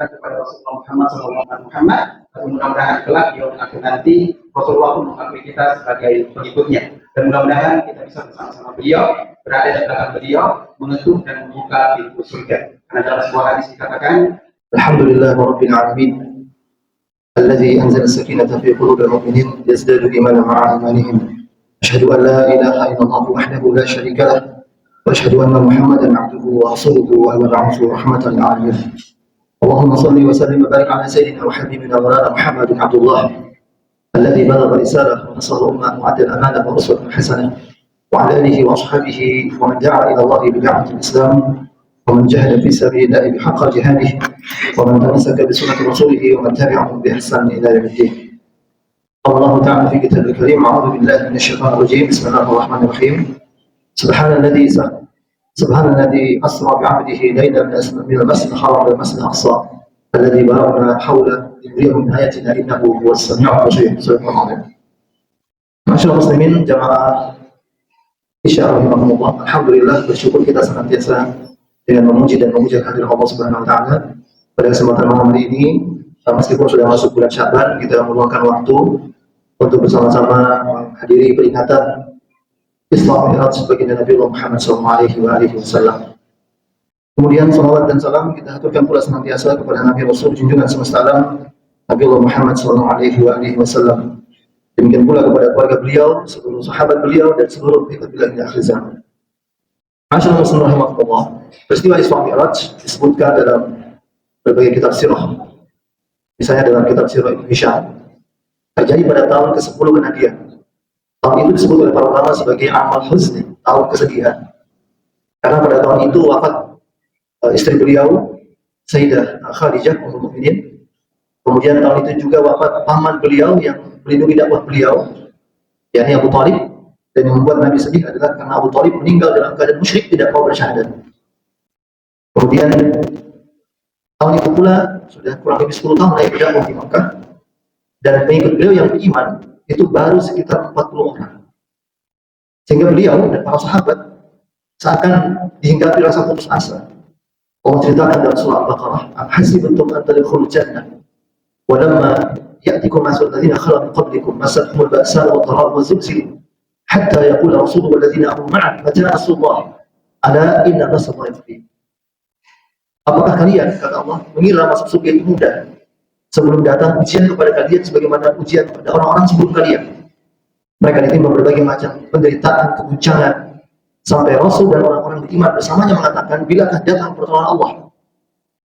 kita kepada Rasulullah Muhammad SAW. Dan mudah-mudahan kelak di yaumul akhir nanti Rasulullah pun mengakui kita sebagai pengikutnya. Dan mudah-mudahan kita bisa bersama-sama beliau, berada di belakang beliau, mengetuk dan membuka pintu surga. Karena dalam sebuah hadis dikatakan, Alhamdulillah Rabbil Alamin, الذي أنزل السكينة في قلوب المؤمنين يزداد إيمانا مع إيمانهم. أشهد أن لا إله إلا الله وحده لا شريك له وأشهد أن محمدا عبده ورسوله والمبعوث رحمة للعالمين. اللهم صل وسلم وبارك على سيدنا وحبيبنا مولانا محمد بن عبد الله الذي بلغ الرسالة ونصر الأمة وأدى الأمانة ورسل حسنة وعلى آله وأصحابه ومن دعا إلى الله بدعوة الإسلام ومن جاهد في سبيل الله بحق جهاده ومن تمسك بسنة رسوله ومن تبعهم بإحسان إلى يوم الدين. قال الله تعالى في كتابه الكريم: أعوذ بالله من الشيطان الرجيم، بسم الله الرحمن الرحيم. سبحان الذي أسرى بعبده ليلا من المسجد الحرام إلى المسجد الأقصى الذي باركنا حوله لنريه من آياتنا إنه هو السميع البصير. صدق الله العظيم. Masyaallah muslimin jamaah Isya rahimahumullah, alhamdulillah, bersyukur kita senantiasa dengan memuji dan memuja kehadirat Allah Subhanahu wa taala. Pada kesempatan malam hari ini, meskipun sudah masuk bulan Sya'ban, kita meluangkan waktu untuk bersama-sama menghadiri peringatan Isra Mi'raj baginda Nabi Muhammad SAW. Kemudian salawat dan salam kita haturkan pula senantiasa kepada Nabi Rasul junjungan semesta alam Nabi Muhammad SAW. Demikian pula kepada keluarga beliau, seluruh sahabat beliau dan seluruh pengikut beliau di akhir zaman. Masyaallah muslimin rahimahullah, peristiwa Isra Mi'raj disebutkan dalam berbagai kitab sirah. Misalnya dalam kitab sirah Ibnu Hisham, terjadi pada tahun ke-10 kenabian. Tahun itu disebut oleh para ulama sebagai amal huzni, tahun kesedihan. Karena pada tahun itu wafat istri beliau, Sayyidah Khadijah Ummul Mukminin. Kemudian tahun itu juga wafat paman beliau yang melindungi dakwah beliau, yakni Abu Thalib. Dan yang membuat Nabi sedih adalah karena Abu Thalib meninggal dalam keadaan musyrik, tidak mau bersyahadat. Kemudian tahun itu pula sudah kurang lebih 10 tahun Nabi berdakwah di Makkah, dan pengikut beliau yang beriman itu baru sekitar 40 orang. Sehingga beliau dan para sahabat seakan dihinggapi rasa putus asa. Allah ceritakan dalam surah Al-Baqarah, "Hasibtum an tadkhulul jannah wa lamma ya'tikum masalul ladzina khalu min qablikum massatuhumul ba'sa'u wad-dharra'u wa zulzilu hatta yaqula rasulullah walladzina amanu ma'ahu mata nasrullah ala inna nasrallahi qarib." Apakah kalian, kata Allah, mengira masuk surga itu mudah sebelum datang ujian kepada kalian sebagaimana ujian kepada orang-orang sebelum kalian? Mereka ditimpa berbagai macam penderitaan, keguncangan, sampai Rasul dan orang-orang beriman bersamanya mengatakan, bilakah datang pertolongan Allah?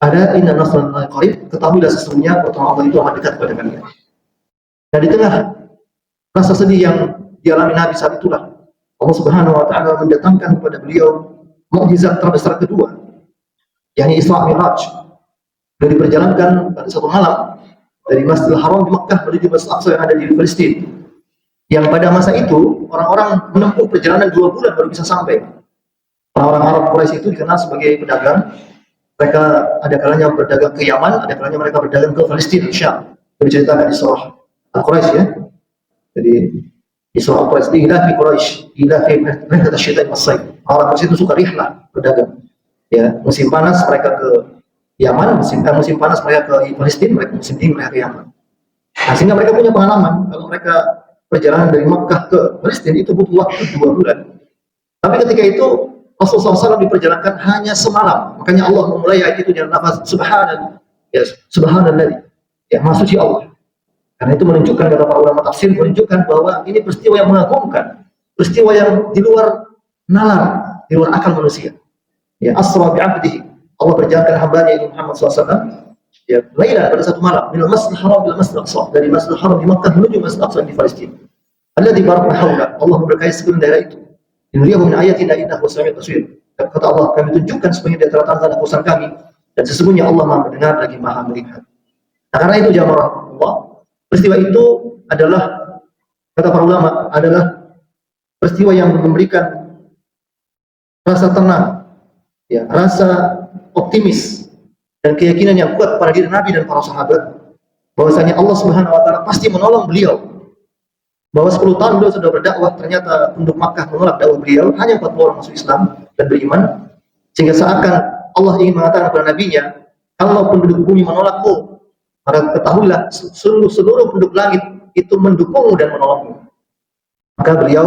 Ada inna nasrallahi qarib, ketahuilah sesungguhnya pertolongan Allah itu amat dekat kepada kalian. Dan di tengah rasa sedih yang dialami Nabi saat itulah Allah Subhanahu wa taala mendatangkan kepada beliau mukjizat terbesar kedua, yakni Isra Mi'raj. Beliau diperjalankan pada satu malam dari Masjidil Haram di Makkah menuju Masjid Aqsa yang ada di Palestina. Yang pada masa itu orang-orang menempuh perjalanan 2 bulan baru bisa sampai. Orang-orang Arab Quraisy itu dikenal sebagai pedagang. Mereka ada kalanya berdagang ke Yaman, ada kalanya mereka berdagang ke Palestina, Syam. Itu diceritakan di surah Al-Quraisy ya. Jadi di surah Al-Quraisy, ilafi Quraisy, ilafi rihlat asy-syita'i was-sayf. Orang Quraisy itu suka rihlah, berdagang. Ya, musim panas mereka ke Yaman, musim panas mereka ke Palestina, musim dingin mereka ke Yaman. Nah, sehingga mereka punya pengalaman kalau mereka perjalanan dari Makkah ke Palestina itu butuh waktu 2 bulan. Tapi ketika itu Rasulullah SAW diperjalankan hanya semalam. Makanya Allah memulai ayat itu dengan lafaz subhanallah, ya, subhanallah, ya, maha suci Allah. Karena itu menunjukkan, kata para ulama tafsir, menunjukkan bahwa ini peristiwa yang mengagumkan, peristiwa yang di luar nalar, di luar akal manusia. Ya, asra bi'abdihi, Allah berjalankan hambanya ini Muhammad SAW, ya, lailan pada satu malam, minal Masjidil Haram ila Masjidil Aqsa, dari Masjidil Haram di Makkah menuju Masjidil Aqsa di Palestina. Alladzi barakna haula, Allah memberkahi sekeliling daerah itu. Nuriyahu min ayatina innahu sami'un basir. Kata Allah, kami tunjukkan sebagian dari tanda-tanda kekuasaan kami, dan sesungguhnya Allah Maha mendengar lagi Maha melihat. Nah, karena itu jamaah Allah, peristiwa itu adalah, kata para ulama, adalah peristiwa yang memberikan rasa tenang, ya, rasa optimis dan keyakinan yang kuat pada diri Nabi dan para sahabat bahwasanya Allah Subhanahu wa taala pasti menolong beliau. Bahwa 10 tahun beliau sudah berdakwah, ternyata penduduk Makkah menolak dakwah beliau, hanya 40 orang masuk Islam dan beriman, sehingga seakan Allah ingin mengatakan kepada nabinya Kalau penduduk bumi menolakmu, maka ketahuilah seluruh penduduk langit itu mendukungmu dan menolongmu. Maka beliau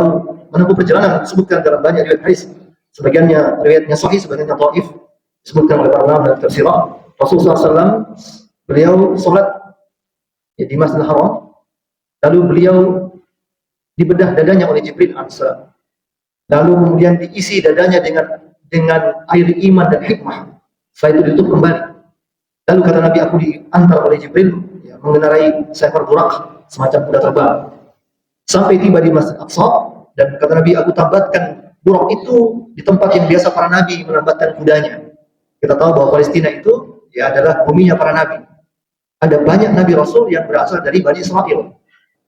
menempuh perjalanan, disebutkan dalam banyak riwayat hadis. Sebagiannya riwayatnya sahih, sebagiannya dhaif. Disebutkan oleh para ulama dalam tafsir. Rasulullah SAW beliau sholat di Masjidil Haram, lalu beliau dibedah dadanya oleh Jibril alaihissalam. Lalu kemudian diisi dadanya dengan air iman dan hikmah. Setelah itu ditutup kembali. Lalu kata Nabi, aku diantar oleh Jibril mengendarai seekor burak semacam kuda terbang sampai tiba di Masjid Aqsa, dan kata Nabi, aku tambatkan burak itu di tempat yang biasa para nabi menambatkan kudanya. Kita tahu bahwa Palestina itu adalah buminya para nabi. Ada banyak nabi rasul yang berasal dari Bani Israel.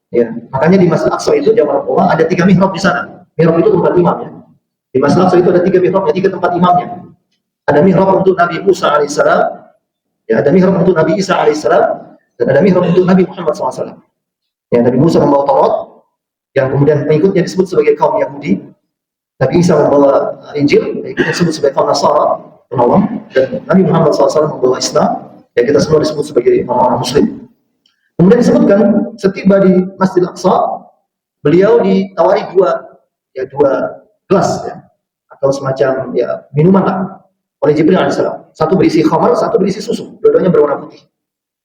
Ya, makanya di Masjid Aqsa itu zaman Rasulullah ada 3 mihrab di sana. Mihrab itu tempat imamnya. Di Masjid Aqsa itu ada 3 mihrabnya, 3 tempat imamnya. Ada mihrab untuk Nabi Musa alaihissalam, ada mihrab untuk Nabi Isa alaihissalam, dan ada mihrab untuk Nabi Muhammad SAW. Nabi Musa membawa Taurat, yang kemudian pengikutnya disebut sebagai kaum Yahudi. Nabi Isa membawa Injil, yang kita sebut sebagai kaum Nasara, dan Nabi Muhammad SAW membawa Islam, yang kita semua disebut sebagai orang-orang Muslim. Kemudian disebutkan setiba di Masjid Aqsa, beliau ditawari dua gelas atau semacam minuman lah oleh Jibril alaihissalam. Satu berisi khamar, satu berisi susu. Dua-duanya berwarna putih.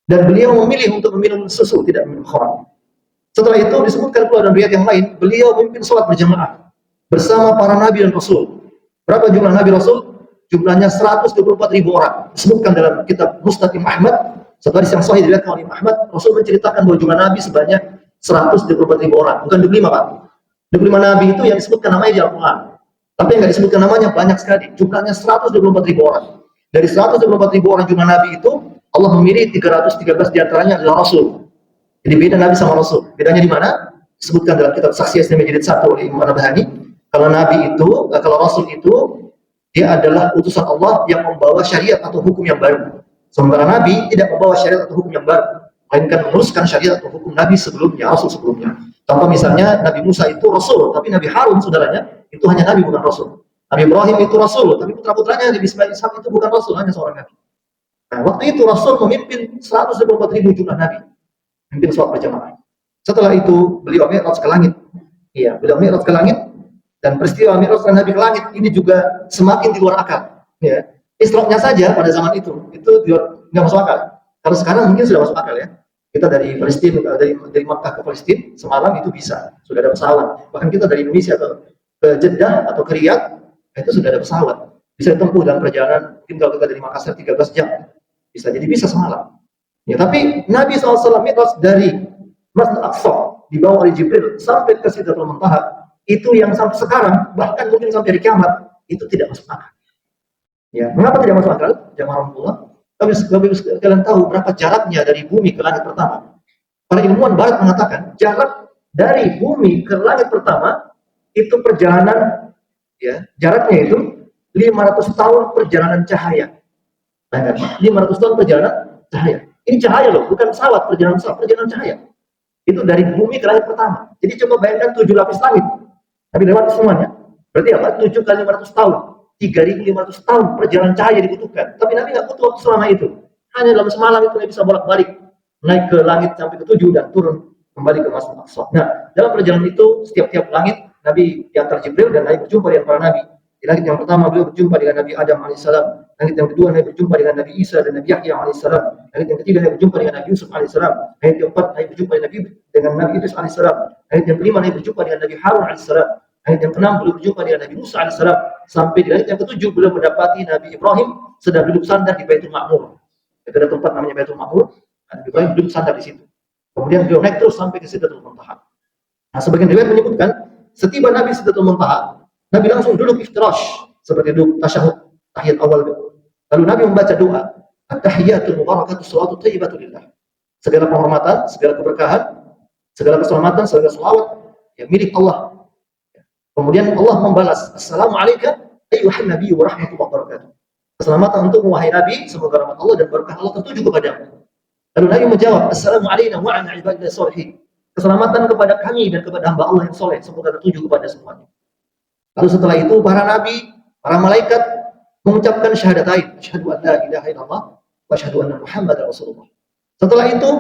Dan beliau memilih untuk meminum susu, tidak minum khamar. Setelah itu disebutkan pula dalam riwayat yang lain, beliau memimpin sholat berjamaah bersama para nabi dan rasul. Berapa jumlah nabi rasul? Jumlahnya 124.000 orang. Disebutkan dalam kitab Musnad Imam Ahmad. Satu hadis yang sahih diriwayatkan oleh Imam Ahmad, Rasul menceritakan bahwa jumlah nabi sebanyak 124.000 orang, bukan 25 Pak. 25 nabi itu yang disebutkan namanya di Al-Quran. Tapi yang tidak disebutkan namanya banyak sekali. Jumlahnya 124.000 orang. Dari 124.000 orang jumlah nabi itu, Allah memilih 313 diantaranya adalah Rasul. Jadi beda nabi sama Rasul. Bedanya di mana? Disebutkan dalam kitab Saksi Islam Jilid 1 oleh Imam An-Nabhani. Kalau nabi itu, kalau Rasul itu, dia adalah utusan Allah yang membawa syariat atau hukum yang baru. Sementara Nabi tidak membawa syariat atau hukum yang baru, melainkan meneruskan syariat atau hukum Nabi sebelumnya, Rasul sebelumnya. Contoh misalnya Nabi Musa itu Rasul, tapi Nabi Harun saudaranya itu hanya Nabi bukan Rasul. Nabi Ibrahim itu Rasul, tapi putra-putranya Nabi Ismail Ishak itu bukan Rasul, hanya seorang Nabi. Nah, waktu itu Rasul memimpin 124.000 jumlah Nabi, memimpin sholat berjamaah. Setelah itu beliau mi'raj ke langit. Iya, beliau mi'raj ke langit, dan peristiwa mi'raj Nabi ke langit ini juga semakin di luar akal. Ya. Isra-nya saja pada zaman itu nggak masuk akal. Kalau sekarang mungkin sudah masuk akal ya. Kita dari Palestina, dari Makkah ke Palestina semalam itu bisa, sudah ada pesawat. Bahkan kita dari Indonesia ke Jeddah atau ke Riyadh itu sudah ada pesawat. Bisa ditempuh dalam perjalanan, mungkin kalau kita dari Makassar 13 jam, bisa semalam. Ya, tapi Nabi SAW mi'raj dari Masjid Aqsa dibawa oleh Jibril sampai ke Sidratul Muntaha, itu yang sampai sekarang, bahkan mungkin sampai hari kiamat, itu tidak masuk akal. Ya, mengapa tidak masuk akal? Jamaah Rasulullah. Kalian tahu berapa jaraknya dari bumi ke langit pertama? Para ilmuwan barat mengatakan jarak dari bumi ke langit pertama itu perjalanan, jaraknya itu 500 tahun perjalanan cahaya. 500 tahun perjalanan cahaya. Ini cahaya loh, bukan pesawat, perjalanan cahaya. Itu dari bumi ke langit pertama. Jadi coba bayangkan 7 lapis langit. Tapi lewat semuanya. Berarti apa? 7 kali 500 tahun. 3.500 tahun perjalanan cahaya dibutuhkan. Tapi Nabi nggak butuh waktu selama itu. Hanya dalam semalam itu Nabi bisa bolak-balik. Naik ke langit sampai ke 7 dan turun kembali ke Masjid Aqsa. Nah, dalam perjalanan itu, setiap langit, Nabi diantar Jibril dan Nabi berjumpa dengan para Nabi. Di langit yang pertama, beliau berjumpa dengan Nabi Adam AS. Langit yang kedua, Nabi berjumpa dengan Nabi Isa dan Nabi Yahya AS. Langit yang ketiga, Nabi berjumpa dengan Nabi Yusuf AS. Langit yang keempat, Nabi berjumpa dengan Nabi Idris AS. Langit yang kelima, Nabi berjumpa dengan Nabi Harun AS. Ayat yang ke-6 beliau berjumpa dengan Nabi Musa AS. Sampai di ayat yang ke-7 beliau mendapati Nabi Ibrahim sedang duduk sandar di Baitul Ma'mur. Ada tempat namanya Baitul Ma'mur. Nabi Ibrahim duduk sandar di situ. Kemudian beliau naik terus sampai ke Sidratul Muntaha. Nah, sebagian riwayat menyebutkan setiba Nabi Sidratul Muntaha, Nabi langsung duduk iftirash seperti duduk tasyahud tahiyat awal. Lalu Nabi membaca doa, at-tahiyatul mubarakatus salatu thayyibatu lillah. Segala penghormatan, segala keberkahan, segala keselamatan, segala selawat yang milik Allah. Kemudian Allah membalas, Assalamualaikum ayyuhan nabi wa rahmatullahi wa barakatuh. Keselamatan untuk wahai Nabi, semoga rahmat Allah dan berkah Allah tertuju kepadamu. Lalu Nabi menjawab, Assalamualaikum wa ala ibadillah sholihin. Keselamatan kepada kami dan kepada hamba Allah yang soleh, semoga tertuju kepada semuanya. Lalu setelah itu para nabi, para malaikat mengucapkan syahadatain, asyhadu an la ilaha illallah wa wa asyhadu anna Muhammadar Rasulullah. Setelah itu,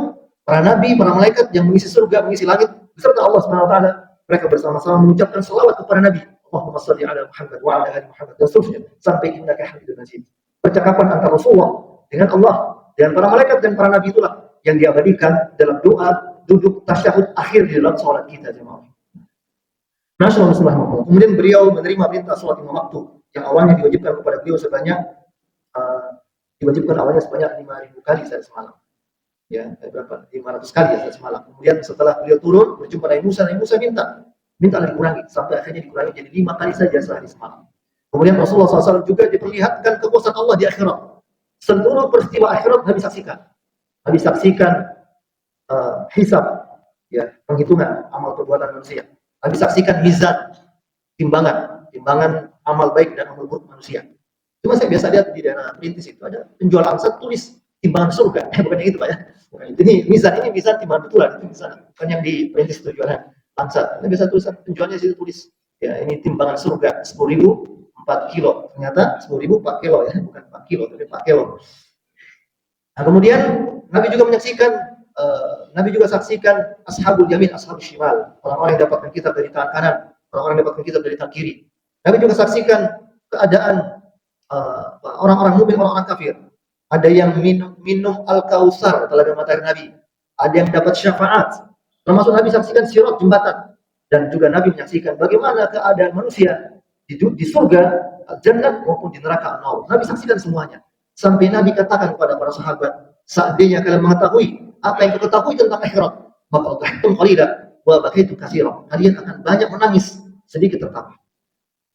para nabi, para malaikat yang mengisi surga, mengisi langit beserta Allah Subhanahu wa taala, mereka bersama-sama mengucapkan selawat kepada Nabi. Allahumma shalli ala Muhammad wa ala ali Muhammad dan seterusnya sampai innaka Hamidun Majid. Percakapan antara Rasulullah dengan Allah, dengan para malaikat dan para nabi itulah yang diabadikan dalam doa duduk tasyahud akhir di dalam salat kita, jemaah. Kemudian beliau menerima perintah salat 5 waktu yang awalnya diwajibkan kepada beliau sebanyak 5.000 kali sehari semalam. Ya, berapa? 500 kali ya sehari semalam. Kemudian setelah beliau turun berjumpa Nabi Musa minta dikurangi sampai akhirnya dikurangi jadi 5 kali saja sehari semalam. Kemudian Rasulullah SAW juga diperlihatkan kekuasaan Allah di akhirat. Seluruh peristiwa akhirat Nabi saksikan. Nabi saksikan hisab, ya, penghitungan amal perbuatan manusia. Nabi saksikan mizan, timbangan amal baik dan amal buruk manusia. Cuma saya biasa lihat di daerah Perintis itu ada penjual angsa tulis timbangan surga. Bukan yang itu, Pak, ya. Bukan itu. Ini mizan timbangan betulan, itu mizan. Bukan yang di Perintis itu jualan angsa. Ini biasa tulisan penjualnya situ tulis, ya, ini timbangan surga 10.000 4 kilo. Ternyata 10.000 4 kilo, ya, bukan 4 kilo tapi 4 kilo. Nah, kemudian Nabi juga saksikan ashabul yamin, ashabul shimal, orang-orang yang dapatkan kitab dari tangan kanan, orang-orang yang dapatkan kitab dari tangan kiri. Nabi juga saksikan keadaan orang-orang mukmin, orang-orang kafir. Ada yang minum al-kausar, telaga mata air Nabi. Ada yang dapat syafaat. Termasuk Nabi saksikan sirat, jembatan. Dan juga Nabi menyaksikan bagaimana keadaan manusia di surga, jannah maupun di neraka an-nar. Nabi saksikan semuanya. Sampai Nabi katakan kepada para sahabat, seandainya kalian mengetahui apa yang kau ketahui tentang akhirat, maka dhahtum qalilan wa bakaitum katsiran. Kalian akan banyak menangis, sedikit tertawa.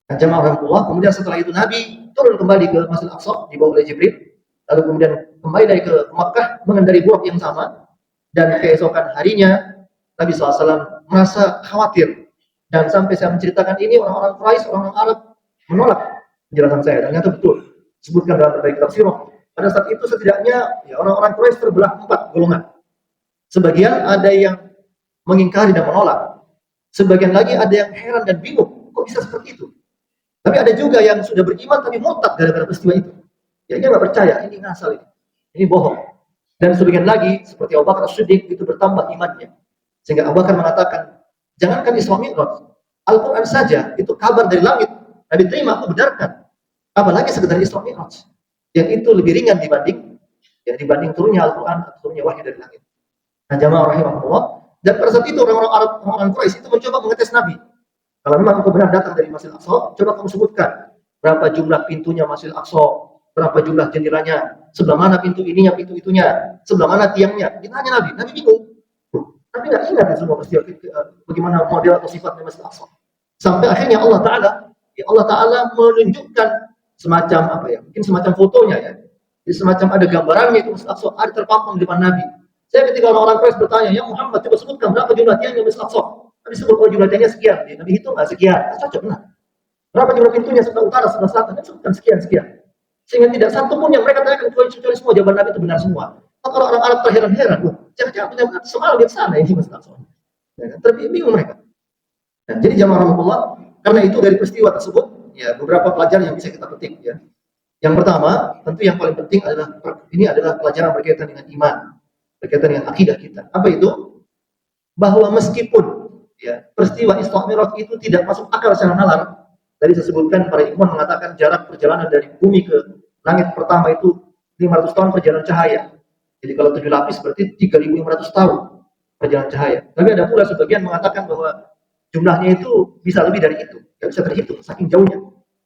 Nah, jemaah rahmatullah, kemudian setelah itu Nabi turun kembali ke Masjidil Aqsa dibawa oleh Jibril, lalu kemudian kembali lagi ke Makkah mengendari buruk yang sama, dan keesokan harinya Nabi SAW merasa khawatir, dan sampai saya menceritakan ini orang-orang Quraisy, orang-orang Arab menolak penjelasan saya. Ternyata betul, sebutkan dalam berbagai kitab sirah. Pada saat itu setidaknya ya, orang-orang Quraisy terbelah 4 golongan. Sebagian ada yang mengingkari dan menolak, sebagian lagi ada yang heran dan bingung, kok bisa seperti itu. Tapi ada juga yang sudah beriman tapi murtad gara-gara peristiwa itu. Ya, dia nggak percaya, ini ngasal ini bohong. Dan sebagian lagi seperti Abu Bakar As-Siddiq itu bertambah imannya, sehingga Abu Bakar mengatakan, jangankan Isra Mi'raj, Al-Quran saja itu kabar dari langit, Nabi terima, aku benarkan. Apalagi sekedar Isra Mi'raj, yang itu lebih ringan dibanding turunnya Al-Quran atau turunnya wahyu dari langit. Nah, jamaah rahimahullah, dan pada saat itu orang-orang Arab, orang-orang Quraisy itu mencoba mengetes Nabi. Kalau memang engkau benar datang dari Masjidil Aqsa, coba kamu sebutkan berapa jumlah pintunya Masjidil Aqsa, berapa jumlah jendelanya, sebelah mana pintu ininya, pintu itunya, sebelah mana tiangnya. Ditanya Nabi bingung. Tapi nggak ingat semua peristiwa bagaimana model atau sifatnya Masjidil Aqsa. Sampai akhirnya Allah Ta'ala menunjukkan semacam mungkin semacam fotonya, ya. Jadi semacam ada gambarannya itu Masjidil Aqsa, ada terpampang di depan Nabi. Saya ketika orang-orang Quraisy bertanya, ya Muhammad, coba sebutkan berapa jumlah tiangnya Masjidil Aqsa. Nabi sebut, jumlah tiangnya sekian. Nabi hitung sekian, cocok, benar. Berapa jumlah pintunya, sebelah utara, sebelah selatan, Nabi sebutkan sekian. Sehingga tidak satu pun yang mereka tanyakan kecuali semua jawaban Nabi itu benar semua. Maka orang Arab terheran-heran, jangan-jangan penyebab semalam di sana ini Masjidil Aqsa. Ya, bingung mereka. Nah, jadi jamaah rahmatullah, karena itu dari peristiwa tersebut, ya beberapa pelajaran yang bisa kita petik, ya. Yang pertama, tentu yang paling penting adalah pelajaran berkaitan dengan iman, berkaitan dengan akidah kita. Apa itu? Bahwa meskipun ya peristiwa Isra Mi'raj itu tidak masuk akal secara nalar, tadi saya sebutkan para ilmuwan mengatakan jarak perjalanan dari bumi ke langit pertama itu 500 tahun perjalanan cahaya. Jadi kalau 7 lapis berarti 3.500 tahun perjalanan cahaya. Tapi ada pula sebagian mengatakan bahwa jumlahnya itu bisa lebih dari itu, nggak bisa terhitung saking jauhnya.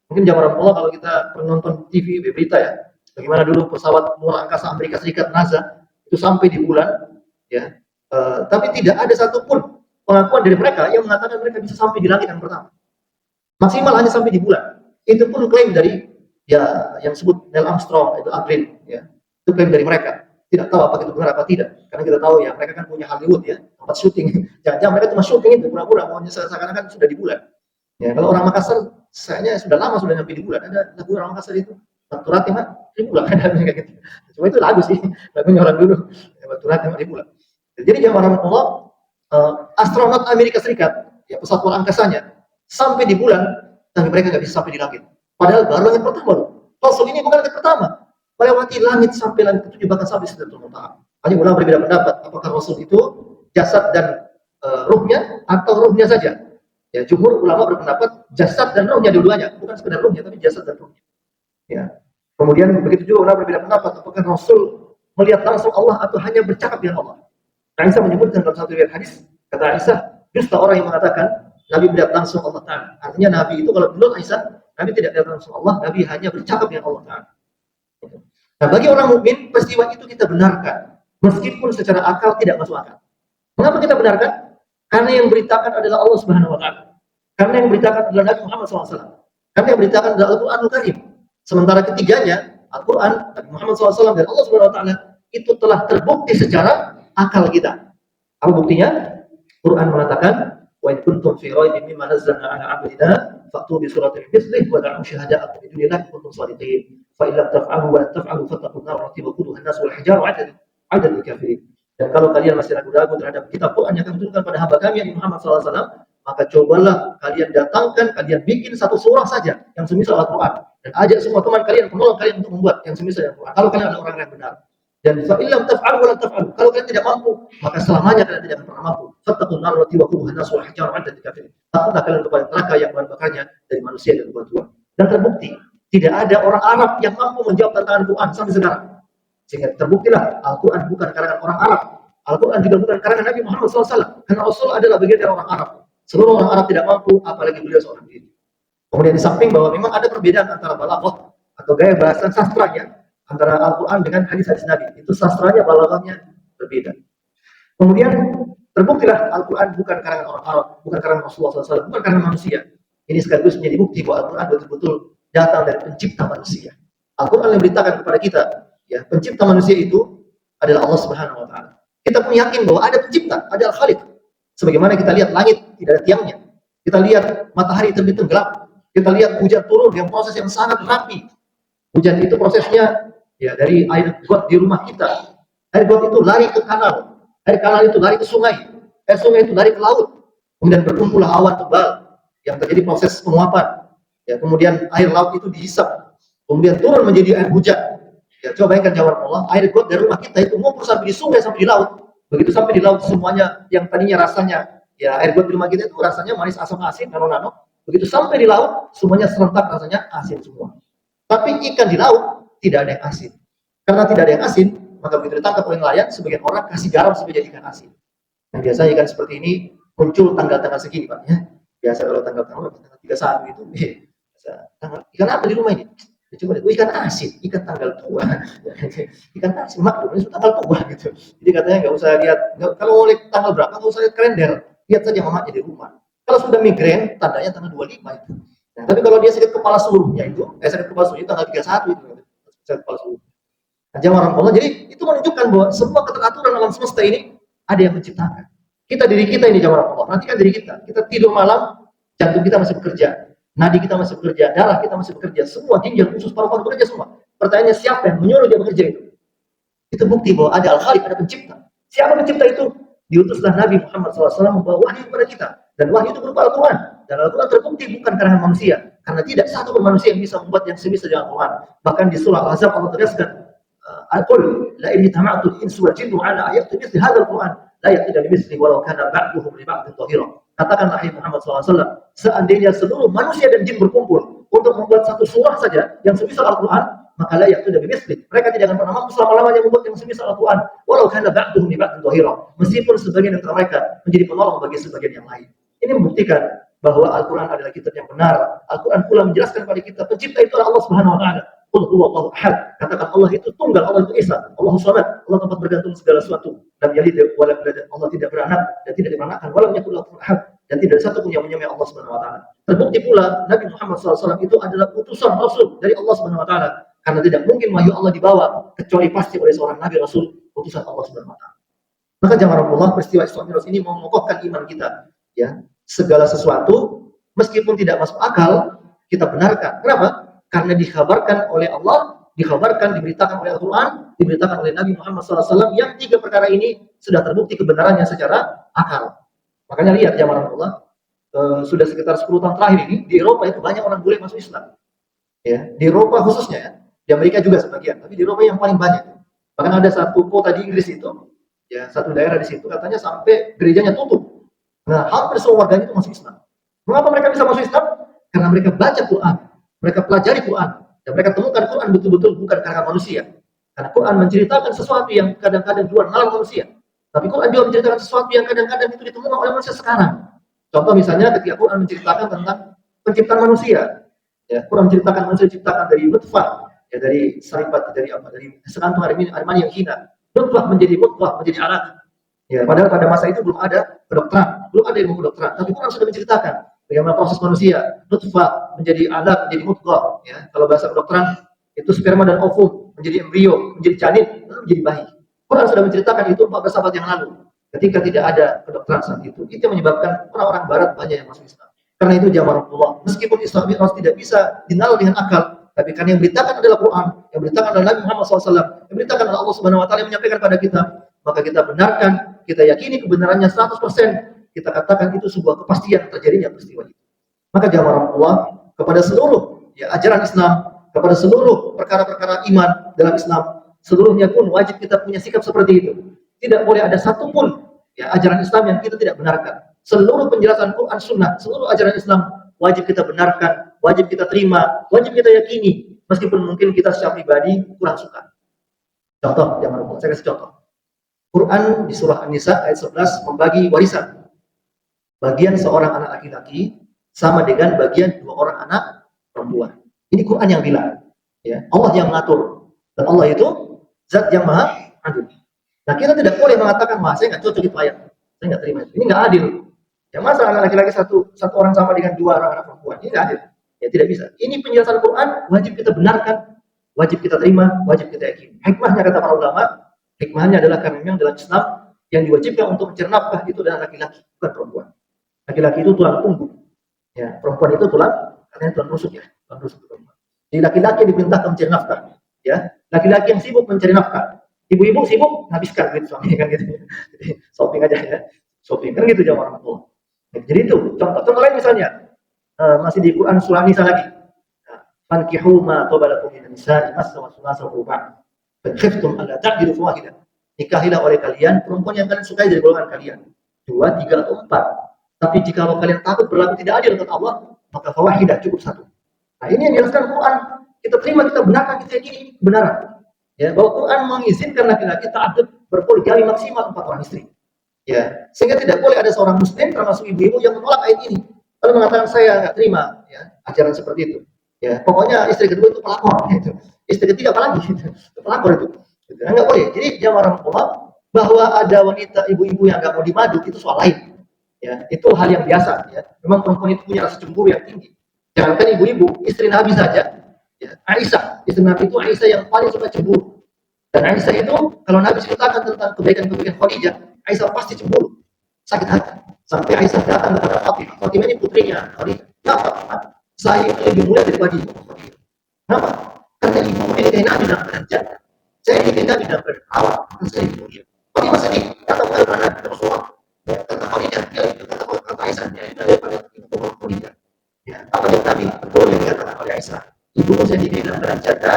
Mungkin jamaah Allah kalau kita penonton TV berita, ya, bagaimana dulu pesawat luar angkasa Amerika Serikat NASA itu sampai di bulan, ya. Tapi tidak ada satupun pengakuan dari mereka yang mengatakan mereka bisa sampai di langit yang pertama. Maksimal hanya sampai di bulan. Itu pun klaim dari ya yang disebut Neil Armstrong, itu Aldrin, ya. Itu klaim dari mereka. Tidak tahu apakah itu benar apa tidak. Karena kita tahu ya mereka kan punya Hollywood, ya, tempat syuting. Jangan-jangan mereka cuma syuting itu pura-pura maunya seakan-akan sudah di bulan. Ya, kalau orang Makassar sayanya sudah lama sudah nyampe di bulan. Ada lagu orang Makassar itu Batu Ratih di bulan, ada kayak gitu. Cuma itu lagu sih, lagunya orang dulu. Batu Ratih di bulan. Jadi jamaah Allah, astronot Amerika Serikat, ya, pesawat luar angkasanya sampai di bulan, tapi mereka nggak bisa sampai di langit. Padahal baru langit pertama loh. Rasul ini bukan langit pertama. melewati langit sampai langit ketujuh, bahkan sampai Sidratul Muntaha. Hanya ulama berbeda pendapat, apakah Rasul itu jasad dan ruhnya atau ruhnya saja. Ya, jumhur ulama berpendapat jasad dan ruhnya dua-duanya, bukan sekedar ruhnya tapi jasad dan ruhnya. Ya. Kemudian begitu juga ulama berbeda pendapat, apakah Rasul melihat langsung Allah atau hanya bercakap dengan Allah. Aisyah menyebutkan dalam satu riwayat hadis, kata Aisyah, dusta orang yang mengatakan Nabi melihat langsung Allah Ta'ala. Artinya Nabi itu kalau menurut Aisyah, Nabi tidak melihat langsung Allah, Nabi hanya bercakap dengan Allah Ta'ala. Nah, bagi orang mukmin peristiwa itu kita benarkan, meskipun secara akal tidak masuk akal. Mengapa kita benarkan? Karena yang beritakan adalah Allah Subhanahu Wa Taala. Karena yang beritakan adalah Nabi Muhammad SAW. Karena yang beritakan adalah Al-Quranul Karim. Sementara ketiganya, Al-Quran, Nabi Muhammad SAW dan Allah Subhanahu Wa Taala itu telah terbukti secara akal kita. Apa buktinya? Quran mengatakan, wa in kuntum fi raibin mimma nazzalna ala 'abdina fa'tu bi suratin mithlih wa da'u syuhada'akum min dunillahi in kuntum shadiqin. Fa in lam taf'alu wa lan taf'alu fattaqun nar allati waquduha an-nas wal hijarah 'adan lil kafirin. Dan kalau kalian masih ragu-ragu terhadap kitab Quran yang kami turunkan pada hamba kami Nabi Muhammad SAW, maka cobalah kalian datangkan, kalian bikin satu surah saja yang semisal Al-Quran dan ajak semua teman kalian, penolong kalian untuk membuat yang semisal Al-Quran. Kalau kalian adalah orang yang benar. Dan fa in lam taf'alu wa lan taf'alu, kalau kalian tidak mampu, maka selamanya kalian tidak akan pernah mampu. Fattaqun nar allati waquduha an-nas wal hijarah 'adan lil kafirin. Takutlah kalian kepada neraka yang bahan bakarnya dari manusia dan bebatuan. Dan terbukti tidak ada orang Arab yang mampu menjawab tantangan Quran sampai sekarang. Sehingga terbuktilah Al-Quran bukan karangan orang Arab. Al-Quran juga bukan karangan Nabi Muhammad SAW. Karena Rasul adalah bagian dari orang Arab. Seluruh orang Arab tidak mampu, apalagi beliau seorang diri. Kemudian di samping bahwa memang ada perbedaan antara balaghah atau gaya bahasa sastranya antara Al-Quran dengan hadis-hadis Nabi. Itu sastranya, balaghahnya berbeda. Kemudian terbuktilah Al-Quran bukan karangan orang Arab, bukan karangan Rasulullah SAW, bukan karangan manusia. Ini sekaligus menjadi bukti bahwa Al-Quran betul-betul datang dari pencipta manusia. Al-Quran yang beritakan kepada kita, ya, pencipta manusia itu adalah Allah Subhanahu Wa Taala. Kita pun yakin bahwa ada pencipta, ada Al-Khaliq. Sebagaimana kita lihat langit tidak ada tiangnya, kita lihat matahari terbit tenggelam, kita lihat hujan turun yang proses yang sangat rapi. Hujan itu prosesnya ya dari air got di rumah kita. Air got itu lari ke kanal, air kanal itu lari ke sungai, air sungai itu lari ke laut. Kemudian berkumpullah awan tebal yang terjadi proses penguapan. Ya, kemudian air laut itu dihisap, kemudian turun menjadi air hujan. Ya, coba bayangkan jawab Allah, air got dari rumah kita itu ngumpul sampai di sungai, sampai di laut. Begitu sampai di laut semuanya yang tadinya rasanya, ya air got di rumah kita itu rasanya manis, asam, asin, nano-nano. Begitu sampai di laut, semuanya serentak rasanya asin semua. Tapi ikan di laut tidak ada yang asin. Karena tidak ada yang asin, maka begitu ditangkap oleh nelayan, sebagian orang kasih garam supaya jadi ikan asin. Nah, biasanya ikan seperti ini muncul tanggal-tanggal segini, Pak. Ya. Biasa kalau tanggal-tanggal 31 itu, ikan apa di rumah ini? Coba lihat, ikan asin, ikan tanggal tua. Ikan asin, maklum, ini tanggal tua gitu. Jadi katanya nggak usah lihat, kalau mau lihat tanggal berapa, nggak usah lihat kalender. Lihat saja mamanya di rumah. Kalau sudah migrain, tandanya tanggal 25 itu. Nah, tapi kalau dia sakit kepala seluruhnya itu, sakit kepala seluruhnya tanggal 31 itu. Sakit kepala seluruh. Nah, jamaah Allah, jadi itu menunjukkan bahwa semua keteraturan alam semesta ini ada yang menciptakan. Kita diri kita ini jamaah Allah, perhatikan diri kita. Kita tidur malam, jantung kita masih bekerja. Nadi kita masih bekerja, darah kita masih bekerja, semua ginjal, usus, paru-paru bekerja semua. Pertanyaannya siapa yang menyuruh dia bekerja itu? Itu bukti bahwa ada Al-Khaliq, ada pencipta. Siapa pencipta itu? Diutuslah Nabi Muhammad SAW membawa wahyu kepada kita. Dan wahyu itu berupa Al-Quran. Dan Al-Quran terbukti bukan karangan manusia. Karena tidak satu pun manusia yang bisa membuat yang semisal dengan Al-Quran. Bahkan di surah Al-Ahzab Allah tegaskan, Al-Qul la in jama'atul insu wal jinnu ala ayati mithli hadzal Qur'an la ya'tina bimithli walau kana ba'duhum li ba'din dhahira. Katakanlah hai Muhammad SAW, seandainya seluruh manusia dan jin berkumpul untuk membuat satu surah saja yang semisal Al-Quran, maka layak itu dari misli. Mereka tidak akan pernah mampu selama-lamanya membuat yang semisal Al-Quran. Walau kana ba'duhum li ba'din dhahira. Meskipun sebagian antara mereka menjadi penolong bagi sebagian yang lain. Ini membuktikan bahwa Al-Quran adalah kitab yang benar. Al-Quran pula menjelaskan kepada kita pencipta itu adalah Allah Subhanahu wa taala. Qul huwallahu ahad. Katakan Allah itu tunggal, Allah itu esa, Allahu samad. Allah tempat bergantung segala sesuatu. Lam yalid wa lam yulad. Allah tidak beranak dan tidak diperanakan. Wa lam yakul lahu ahad. Dan tidak satu pun yang menyamai Allah Subhanahu wa taala. Terbukti pula Nabi Muhammad SAW itu adalah utusan Rasul dari Allah Subhanahu wa taala. Karena tidak mungkin wahyu Allah dibawa kecuali pasti oleh seorang Nabi Rasul utusan Allah Subhanahu wa taala. Maka jamaah Allah, peristiwa Isra Mi'raj ini mengokohkan iman kita. Ya, segala sesuatu meskipun tidak masuk akal kita benarkan. Kenapa? Karena dikhabarkan oleh Allah, dikhabarkan, diberitakan oleh Al-Quran, diberitakan oleh Nabi Muhammad SAW, yang tiga perkara ini sudah terbukti kebenarannya secara akal. Makanya lihat jamaah Allah, sudah sekitar 10 tahun terakhir ini di Eropa itu banyak orang bule masuk Islam. Ya, di Eropa khususnya ya. Di Amerika juga sebagian, tapi di Eropa yang paling banyak. Bahkan ada satu kota di Inggris itu, ya satu daerah di situ katanya sampai gerejanya tutup. Nah, hampir semua warganya itu masuk Islam. Mengapa mereka bisa masuk Islam? Karena mereka baca Quran, mereka pelajari Quran, dan mereka temukan Quran betul-betul bukan karangan manusia. Karena Quran menceritakan sesuatu yang kadang-kadang luar nalar manusia. Tapi Quran juga menceritakan sesuatu yang kadang-kadang itu ditemukan oleh manusia sekarang. Contoh misalnya ketika Quran menceritakan tentang penciptaan manusia. Ya, Quran menceritakan manusia diciptakan dari nutfah, ya dari saripat, dari apa? Dari sekantung air mani yang hina. Nutfah menjadi mudghah, menjadi anak. Ya, padahal pada masa itu belum ada kedokteran, belum ada ilmu kedokteran. Tapi Quran sudah menceritakan bagaimana proses manusia, nutfah menjadi anak, menjadi mudghah. Ya, kalau bahasa kedokteran itu sperma dan ovum menjadi embrio, menjadi janin, lalu menjadi bayi. Quran sudah menceritakan itu 14 abad yang lalu. Ketika tidak ada kedokteran saat itu yang menyebabkan orang-orang Barat banyak yang masuk Islam. Karena itu jamaah Allah, meskipun Islam tidak bisa dinalar dengan akal, tapi karena yang beritakan adalah Quran, yang beritakan adalah Nabi Muhammad SAW, yang beritakan adalah Allah Subhanahu Wa Taala yang menyampaikan pada kita, maka kita benarkan, kita yakini kebenarannya 100%, kita katakan itu sebuah kepastian terjadinya peristiwa itu. Maka jamaah Allah, kepada seluruh ya ajaran Islam, kepada seluruh perkara-perkara iman dalam Islam, seluruhnya pun wajib kita punya sikap seperti itu. Tidak boleh ada satupun ya ajaran Islam yang kita tidak benarkan. Seluruh penjelasan Quran Sunnah, seluruh ajaran Islam wajib kita benarkan, wajib kita terima, wajib kita yakini, meskipun mungkin kita secara pribadi kurang suka. Contoh, saya kasih contoh. Quran di surah An-Nisa ayat 11 membagi warisan. Bagian seorang anak laki-laki sama dengan bagian dua orang anak perempuan. Ini Quran yang bilang, ya Allah yang mengatur, dan Allah itu Zat yang Maha Adil. Nah, kita tidak boleh mengatakan, wah saya nggak cocok itu ayat, saya nggak terima itu. Ini nggak adil. Ya masa anak laki-laki satu orang sama dengan dua orang anak perempuan? Ini nggak adil. Ya tidak bisa. Ini penjelasan Quran wajib kita benarkan, wajib kita terima, wajib kita yakini. Hikmahnya kata para ulama, hikmahnya adalah karena memang dalam Islam yang diwajibkan untuk mencari nafkah itu adalah laki-laki, bukan perempuan. Laki-laki itu tulang punggung. Ya, perempuan itu tulang, katanya tulang rusuk ya, tulang rusuk perempuan. Jadi laki-laki diperintahkan mencari nafkah. Ya, laki-laki yang sibuk mencari nafkah. Ibu-ibu sibuk habiskan duit suaminya kan gitu. Jadi shopping aja ya, shopping kan gitu jamaah orang tua. Jadi itu contoh lain misalnya masih di Quran surah Nisa lagi. Fankihu ma qabalakum minan nisa'i masna wa thulatha wa ruba'. Fa khiftum alla ta'dilu fawahidah. Nikahilah oleh kalian perempuan yang kalian sukai dari golongan kalian. 2, 3 atau 4. Tapi jika kalian takut berlaku tidak adil dengan Allah, maka fawahidah cukup 1. Nah, ini yang dijelaskan Quran. Kita terima, kita benarkan, kita yakini kebenaran. Ya, bahwa Quran mengizinkan laki-laki ta'addud berpoligami maksimal 4 orang istri. Ya, sehingga tidak boleh ada seorang muslim termasuk ibu-ibu yang menolak ayat ini. Lalu mengatakan saya nggak terima ya ajaran seperti itu. Ya, pokoknya istri kedua itu pelakor gitu. Istri ketiga apalagi gitu. Pelakor itu. Gitu. Nggak boleh. Jadi jamaah Allah bahwa ada wanita ibu-ibu yang nggak mau dimadu itu soal lain. Ya, itu hal yang biasa ya. Memang perempuan itu punya rasa cemburu yang tinggi. Jangankan ibu-ibu, istri Nabi saja. Ya, Aisyah, istri Nabi itu Aisyah yang paling suka cemburu. Dan Aisyah itu kalau Nabi ceritakan tentang kebaikan-kebaikan Khadijah, Aisyah pasti cemburu, sakit hati. Sampai Aisyah datang kepada Fatimah. Fatimah ini putrinya Khadijah. Kenapa? Saya lebih mulia daripada ibu Khadijah. Kenapa? Karena ibu menikahi Nabi dalam keadaan janda. Saya menikahi Nabi dalam keadaan awal. Maka saya lebih mulia. Fatimah sedih. Kata kepada Nabi Rasulullah. Kata Khadijah. Ya itu kata Aisyah. Ya itu daripada ibu Khadijah. Ya, apa yang Nabi betul yang dikatakan oleh Aisyah. Ibu saya nikahi dalam keadaan janda.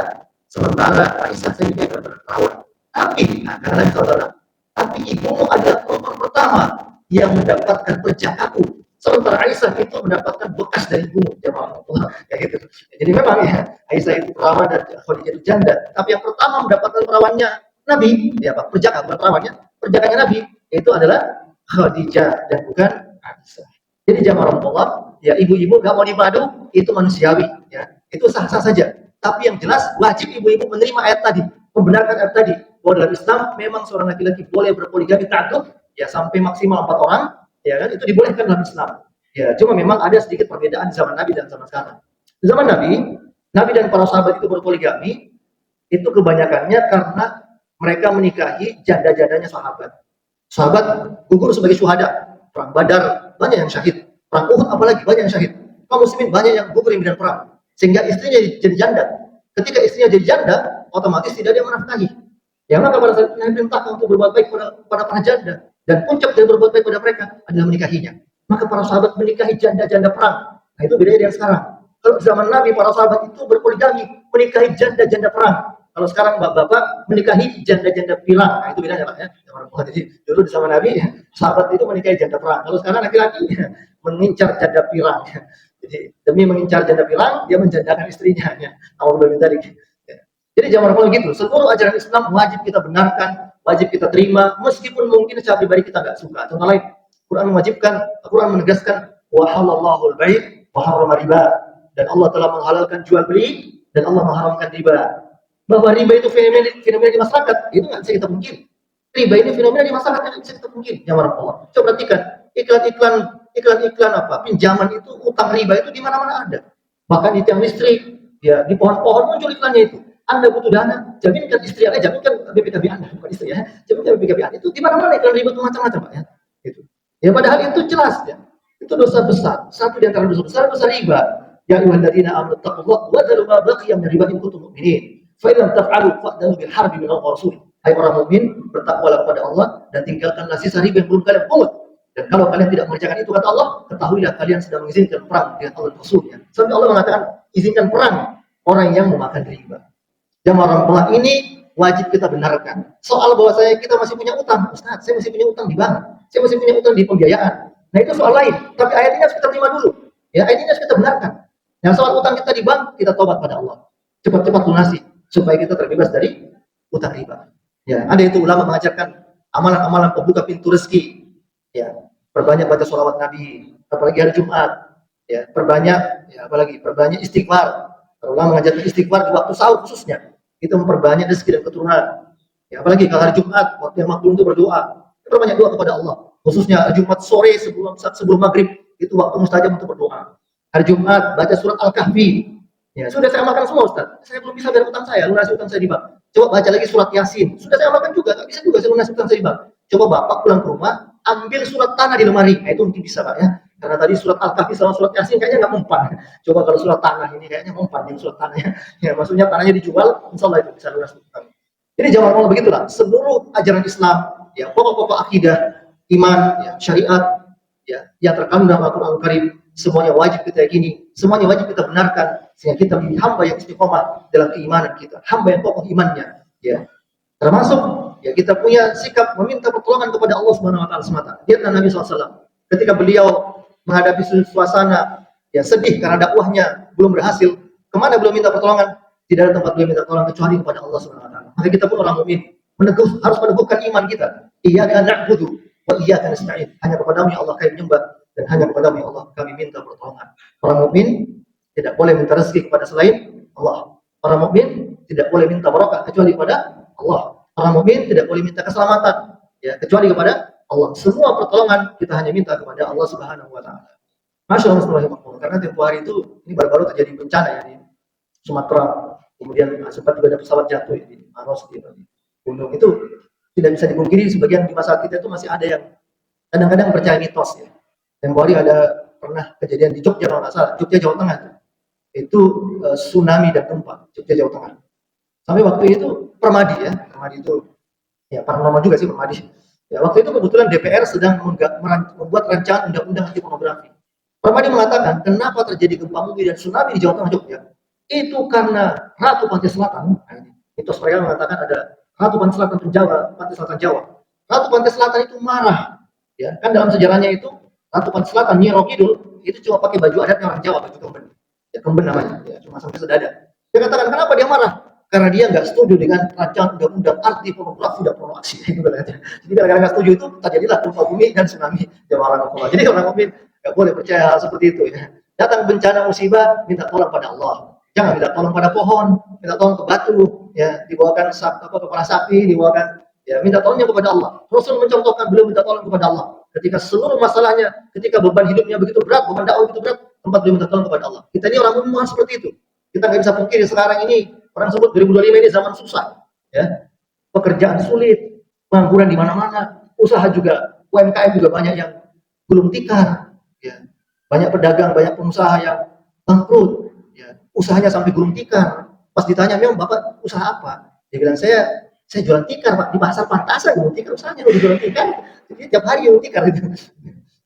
Sementara Aisyah saya nikahi dalam keadaan awal. Tapi, karena Nabi SAW. Tapi ibumu adalah perempuan pertama yang mendapatkan berkah aku. Sementara Aisyah itu mendapatkan bekas dari ibumu. Jamaah Allah. Kayak gitu. Jadi memang ya, Aisyah itu perawan dan Khadijah itu janda. Tapi yang pertama mendapatkan perawannya Nabi, ya Pak, perjaka bukan perawannya, perjakanya Nabi itu adalah Khadijah dan bukan Aisyah. Jadi jamaah Allah, ya ibu-ibu nggak mau dimadu itu manusiawi, ya itu sah-sah saja. Tapi yang jelas wajib ibu-ibu menerima ayat tadi, membenarkan ayat tadi. Bahwa dalam Islam memang seorang laki-laki boleh berpoligami ta'addud ya sampai maksimal 4 orang, ya kan itu dibolehkan dalam Islam. Ya, cuma memang ada sedikit perbedaan di zaman Nabi dan zaman sekarang. Di zaman Nabi dan para sahabat itu berpoligami itu kebanyakannya karena mereka menikahi janda-jandanya sahabat. Sahabat gugur sebagai syuhada, perang Badar banyak yang syahid, perang Uhud apalagi banyak yang syahid. Kaum muslimin banyak yang gugur di medan perang, sehingga istrinya jadi janda. Ketika istrinya jadi janda, otomatis tidak ada yang menafkahi. Yang maka pada saat Nabi perintahkan untuk berbuat baik kepada para janda dan puncak dari berbuat baik kepada mereka adalah menikahinya. Maka para sahabat menikahi janda-janda perang. Nah itu bedanya dengan sekarang. Kalau zaman Nabi, para sahabat itu berpoligami, menikahi janda-janda perang. Kalau sekarang bapak-bapak menikahi janda-janda pilang, nah itu bedanya Pak ya. Jadi dulu di zaman Nabi, sahabat itu menikahi janda perang. Kalau sekarang laki-laki mengincar janda pilang. Jadi demi mengincar janda pilang, dia menjandakan istrinya. Ya. Allah tadi. Jadi zaman Rasul gitu. Seluruh ajaran Islam wajib kita benarkan, wajib kita terima, meskipun mungkin secara pribadi kita nggak suka. Contoh lain, Quran mewajibkan, Quran menegaskan, wa halallahu al-bai' wa harrama riba. Dan Allah telah menghalalkan jual beli dan Allah mengharamkan riba. Bahwa riba itu fenomena di masyarakat, itu nggak bisa kita pungkiri. Riba ini fenomena di masyarakat yang bisa kita pungkiri. Jangan Allah. Coba perhatikan iklan-iklan apa pinjaman itu, utang riba itu di mana-mana ada. Bahkan di tiang listrik, ya di pohon-pohon muncul iklannya itu. Anda butuh dana, jaminkan istri Anda, jaminkan BPKB Anda, bukan istri ya, jaminkan BPKB Anda. Itu di mana-mana iklan riba itu macam-macam Pak ya. Gitu. Ya padahal itu jelas ya. Itu dosa besar. Satu di antara dosa besar, dosa riba. Ya ayyuhalladzina amanu taqullaha wa dharu ma baqiya min riba in kuntum mu'minin. Fa in lam taf'alu fa'danu bil harbi min Allah wa rasul. Hai orang mukmin, bertakwalah kepada Allah dan tinggalkanlah sisa riba yang belum kalian pungut. Dan kalau kalian tidak mengerjakan itu kata Allah, ketahuilah kalian sedang mengizinkan perang dengan Allah dan Rasulnya. Sampai Allah mengatakan izinkan perang orang yang memakan riba. Jamaah orang ini wajib kita benarkan. Soal bahwa kita masih punya utang, Ustaz, saya masih punya utang di bank, saya masih punya utang di pembiayaan. Nah itu soal lain. Tapi ayat ini harus kita terima dulu. Ya ayat ini harus kita benarkan. Yang soal utang kita di bank, kita tobat pada Allah. Cepat-cepat lunasi supaya kita terbebas dari utang riba. Ya, ada itu ulama mengajarkan amalan-amalan pembuka pintu rezeki. Ya, perbanyak baca sholawat Nabi, apalagi hari Jumat. Ya, perbanyak istighfar. Ulama mengajarkan istighfar di waktu sahur khususnya. Itu memperbanyak rezeki dan keturunan. Ya, apalagi kalau hari Jumat, waktu yang makbul untuk berdoa. Perbanyak doa kepada Allah. Khususnya Jumat sore sebelum maghrib, itu waktu mustajab untuk berdoa. Hari Jumat baca surat Al-Kahfi. Ya, sudah saya amalkan semua Ustaz. Saya belum bisa bayar utang saya, lunasi utang saya di bank. Coba baca lagi surat Yasin. Sudah saya amalkan juga, nggak bisa juga saya lunasi utang saya di bank. Coba Bapak pulang ke rumah, ambil surat tanah di lemari. Nah, itu mungkin bisa Pak ya. Karena tadi surat Al-Kahfi sama surat Yasin kayaknya nggak mempan. Coba kalau surat tanah ini kayaknya mempan yang surat tanahnya. Ya, maksudnya tanahnya dijual, insya Allah itu bisa lunas utang. Jadi jangan Allah begitulah. Seluruh ajaran Islam, ya pokok-pokok akidah, iman, ya, syariat, ya yang terkandung dalam Al-Quran Al-Karim, semuanya wajib kita yakini, semuanya wajib kita benarkan, sehingga kita menjadi hamba yang istiqomah dalam keimanan kita, hamba yang kokoh imannya. Ya, termasuk ya kita punya sikap meminta pertolongan kepada Allah Subhanahu Wa Taala semata. Lihatlah Nabi SAW, ketika beliau menghadapi suasana ya sedih karena dakwahnya belum berhasil, kemana beliau minta pertolongan? Tidak ada tempat beliau minta pertolongan kecuali kepada Allah Subhanahu Wa Taala. Maka kita pun orang mukmin harus meneguhkan iman kita. Iyyaka na'budu wa iyyaka nasta'in. Hanya kepadamu ya Allah kami menyembah dan hanya kepadamu ya Allah kami minta pertolongan. Orang mukmin tidak boleh minta rezeki kepada selain Allah. Orang mukmin tidak boleh minta barokah kecuali kepada Allah. Orang mukmin tidak boleh minta keselamatan ya kecuali kepada Allah. Semua pertolongan kita hanya minta kepada Allah Subhanahu Wa Taala. Masya Allah, karena tempoh hari itu ini baru-baru terjadi bencana ya di Sumatera, kemudian sempat juga ada pesawat jatuh di Maros di gunung itu. Tidak bisa dipungkiri sebagian di masyarakat kita itu masih ada yang kadang-kadang percaya mitos ya. Tempoh hari ada pernah kejadian di Jogja kalau nggak salah, Jogja Jawa Tengah itu tsunami dan gempa Jogja Jawa Tengah. Sampai waktu itu Permadi itu ya paranormal juga sih Permadi. Ya, waktu itu kebetulan DPR sedang membuat rancangan undang-undang anti pornografi. Permadi mengatakan kenapa terjadi gempa bumi dan tsunami di Jawa Tengah Jogja? Itu karena Ratu Pantai Selatan. Nah, mitos mereka mengatakan ada Ratu Pantai Selatan Pantai Selatan Jawa. Ratu Pantai Selatan itu marah. Ya, kan dalam sejarahnya itu Ratu Pantai Selatan Nyi Ro Kidul itu cuma pakai baju adatnya orang Jawa, baju kemben. Ya, kemben namanya. Ya, cuma sampai sedada. Dia katakan kenapa dia marah? Karena dia nggak setuju dengan rancangan undang-undang anti pornografi dan porno aksi. Jadi gara-gara nggak setuju itu terjadilah gempa bumi dan tsunami Jawa Tengah. Jadi orang mukmin nggak boleh percaya hal seperti itu ya. Datang bencana musibah minta tolong pada Allah. Jangan minta tolong pada pohon, minta tolong ke batu, ya dibawakan kepala sapi, dibawakan ya minta tolongnya kepada Allah. Rasul mencontohkan beliau minta tolong kepada Allah. Ketika seluruh masalahnya, ketika beban hidupnya begitu berat, beban dakwah begitu berat, tempat beliau minta tolong kepada Allah. Kita ini orang umum seperti itu. Kita nggak bisa pungkiri sekarang ini orang sebut 2025 ini zaman susah, ya pekerjaan sulit, pengangguran di mana-mana, usaha juga UMKM juga banyak yang gulung tikar, ya banyak pedagang, banyak pengusaha yang bangkrut. Usahanya sampai gulung tikar. Pas ditanya, memang Bapak usaha apa? Dia bilang, saya jualan tikar Pak, di pasar Pantasan gulung tikar usahanya, udah jualan tikar. Jadi tiap hari gulung tikar gitu.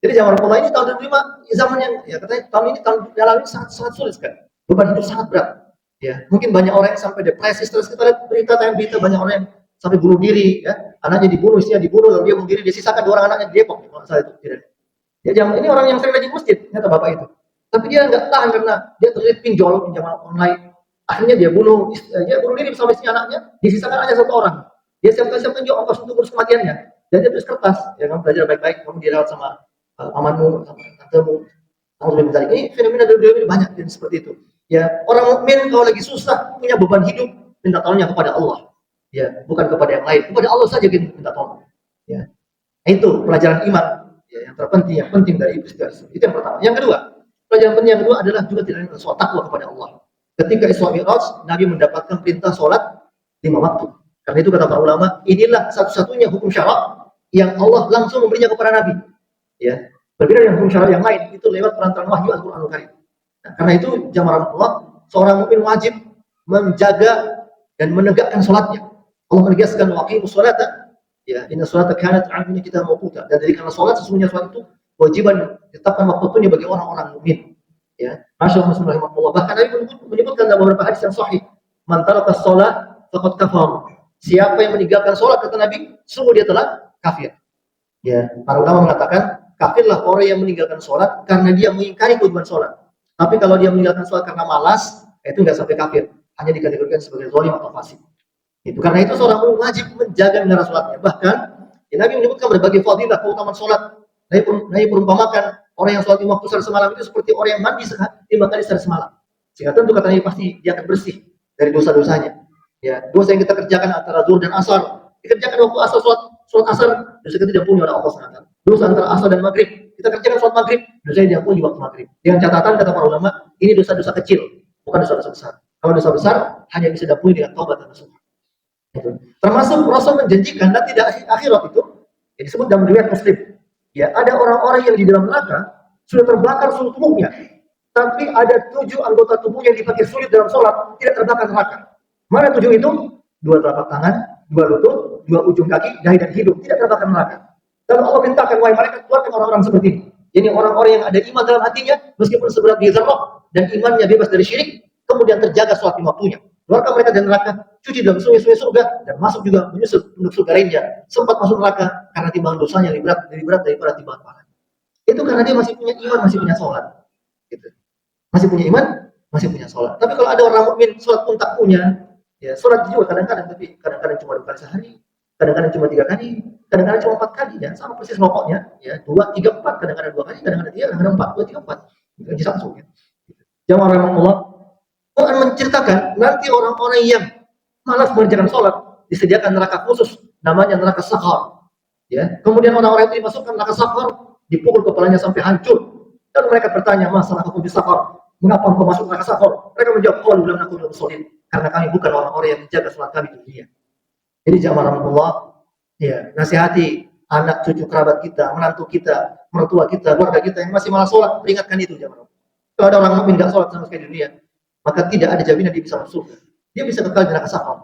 Jadi zaman Rasulullah ini tahun 2005 zaman yang ya katanya tahun ini tahun dalam ini sangat sulit sekali. Beban hidup sangat berat. Ya, mungkin banyak orang yang sampai depresi, stres. Kita lihat berita banyak orang yang sampai bunuh diri, ya. Anaknya dibunuh, istrinya dibunuh, lalu dia bunuh diri, dia sisakan 2 orang anaknya di Depok, kalau salah itu. Ya, ini orang yang sering rajin masjid, ternyata bapak itu. Tapi dia nggak tahan karena dia terlilit pinjam online. Akhirnya dia bunuh diri bersama istri anaknya, disisakan hanya 1 orang. Dia siapkan juga ongkos untuk urus kematiannya. Dan dia tulis kertas, ya kamu belajar baik-baik, kamu dirawat sama pamanmu, sama tantemu. Ini fenomena dari dunia ini banyak yang seperti itu. Ya, orang mukmin kalau lagi susah, punya beban hidup, minta tolongnya kepada Allah. Ya, bukan kepada yang lain. Kepada Allah saja kita minta tolong. Ya. Itu pelajaran iman, ya, yang terpenting, yang penting dari iblis. Itu yang pertama. Yang kedua, pelajaran penting yang kedua adalah juga tidak ada soal takwa kepada Allah. Ketika Isra Mi'raj, Nabi mendapatkan perintah sholat 5 waktu. Karena itu kata para ulama, inilah satu-satunya hukum syarak yang Allah langsung memberinya kepada Nabi. Ya, berbeda dengan hukum syarak yang lain, itu lewat perantaraan wahyu Al-Qur'anul Karim. Nah, karena itu jamaah Allah, seorang mukmin wajib menjaga dan menegakkan sholatnya. Allah menegaskan waqimus sholata, ya, inna sholata kanat 'alaikum kita mawquta. Dan dari karena sholat, sesungguhnya sholat itu kewajiban ditetapkan waktunya bagi orang-orang mukmin. Ya, masyaallah rahimahullah. Bahkan Nabi menyebutkan dalam beberapa hadis yang sahih, man taraka shalah faqad kafar. Siapa yang meninggalkan sholat, kata Nabi, sungguh dia telah kafir. Ya, para ulama mengatakan kafirlah orang yang meninggalkan sholat karena dia mengingkari kewajiban sholat. Tapi kalau dia meninggalkan sholat karena malas, itu nggak sampai kafir, hanya dikategorikan sebagai zalim atau fasik. Itu karena itu seorang mukmin wajib menjaga menara sholatnya. Bahkan ya, Nabi menyebutkan berbagai fadilah keutamaan sholat. Nabi perumpamakan orang yang sholat 5 waktu sehari semalam itu seperti orang yang mandi 5 kali sehari semalam. Sehingga tentu kata Nabi pasti dia akan bersih dari dosa-dosanya. Ya, dosa yang kita kerjakan antara zuhur dan asar, dikerjakan waktu asar sholat asar, dosa kita diampuni oleh Allah SWT. Dosa antara asar dan maghrib, kita kerjakan sholat maghrib, dosa yang diampuni di waktu maghrib. Dengan catatan kata para ulama, ini dosa-dosa kecil, bukan dosa-dosa besar. Kalau dosa besar hanya bisa diampuni dengan taubat dan nasuh. Termasuk Rasul menjanjikan nanti di akhirat itu, yang disebut dalam riwayat Muslim, ya, ada orang-orang yang di dalam neraka sudah terbakar seluruh tubuhnya, tapi ada 7 anggota tubuh yang dipakai sulit dalam sholat tidak terbakar neraka. Mana 7 itu? 2 telapak tangan, 2 lutut, 2 ujung kaki, dahi dan hidung tidak terbakar neraka. Lalu Allah mintakan, wahai mereka, keluarkan orang-orang seperti ini. Jadi orang-orang yang ada iman dalam hatinya, meskipun seberat biji zarrah dan imannya bebas dari syirik, kemudian terjaga sholat 5 waktunya. Keluarkan mereka dari neraka, cuci dalam sungai-sungai surga, dan masuk juga menyusul penduduk surga lainnya. Sempat masuk neraka karena timbangan dosanya lebih berat daripada timbangan pahalanya. Itu karena dia masih punya iman, masih punya sholat. Gitu. Masih punya iman, masih punya sholat. Tapi kalau ada orang mukmin sholat pun tak punya, ya sholat juga kadang-kadang, tapi kadang-kadang cuma 2 kali sehari, kadang-kadang cuma 3 kali, kadang-kadang cuma 4 kali, ya sama persis rokoknya, ya 2, 3, 4, kadang-kadang 2 kali, kadang-kadang 3, kadang-kadang 4, 2, 3, 4. Itu langsung. Ya. Jamaah rahimahullah, Quran menceritakan nanti orang-orang yang malas mengerjakan sholat disediakan neraka khusus, namanya neraka sakhar. Ya, kemudian orang-orang itu dimasukkan neraka sakhar, dipukul kepalanya sampai hancur. Dan mereka bertanya, masalah hukum di sakhar, mengapa engkau masuk neraka sakhar? Mereka menjawab, qalu lam nakun minal musallin, karena kami bukan orang-orang yang menjaga sholat kami di dunia. Jadi jamaah rahimahullah, ya, nasihati anak cucu kerabat kita, menantu kita, mertua kita, keluarga kita yang masih malas sholat, peringatkan itu jamaah. Kalau ada orang mukmin nggak sholat sama sekali di dunia, maka tidak ada jaminan dia bisa masuk surga. Dia bisa kekal di neraka sakhar.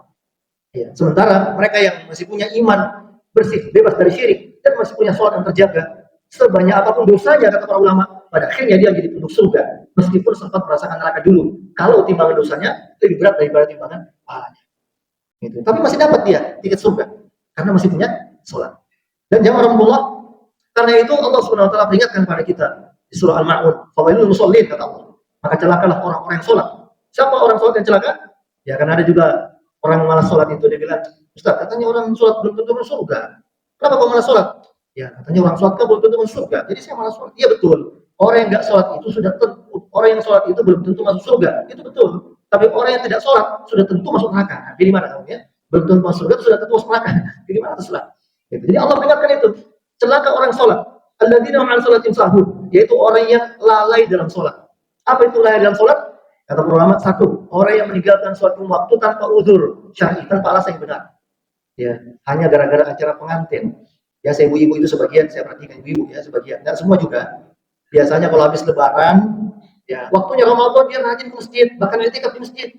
Ya. Sementara mereka yang masih punya iman bersih, bebas dari syirik, dan masih punya sholat yang terjaga, sebanyak apapun dosanya, kata para ulama, pada akhirnya dia jadi penduduk surga, meskipun sempat merasakan neraka dulu. Kalau timbangan dosanya lebih berat daripada timbangan pahalanya. Gitu. Tapi masih dapat dia tiket surga, karena masih punya sholat. Dan jamaah rahimahullah, karena itu Allah Subhanahu wa taala peringatkan pada kita di surah Al-Ma'un, "Fawailul musallin," kata Allah. Maka celakalah orang-orang yang sholat. Siapa orang sholat yang celaka? Ya, karena ada juga orang malas sholat itu, dia bilang, Ustaz, katanya orang sholat belum tentu masuk surga. Kenapa kau malas sholat? Ya, katanya orang sholat kan belum tentu masuk surga. Jadi saya malas sholat. Iya betul. Orang yang nggak sholat itu sudah tentu, orang yang sholat itu belum tentu masuk surga. Itu betul. Tapi orang yang tidak sholat sudah tentu masuk neraka. Nah, jadi mana kamu ya? Belum tentu masuk surga, sudah tentu masuk neraka. Jadi mana terserah. Gitu. Jadi Allah peringatkan itu. Celaka orang sholat. Alladzina ma'al sholatim sahun, yaitu orang yang lalai dalam sholat. Apa itu lalai dalam sholat? Kata ulama, 1, orang yang meninggalkan suatu waktu tanpa uzur syar'i, tanpa alasan yang benar. Ya, hanya gara-gara acara pengantin. Ya, saya ibu-ibu itu sebagian, saya perhatikan ibu-ibu ya, sebagian. Enggak semua juga. Biasanya kalau habis lebaran, ya, waktunya Ramadan dia rajin ke masjid, bahkan i'tikaf di masjid.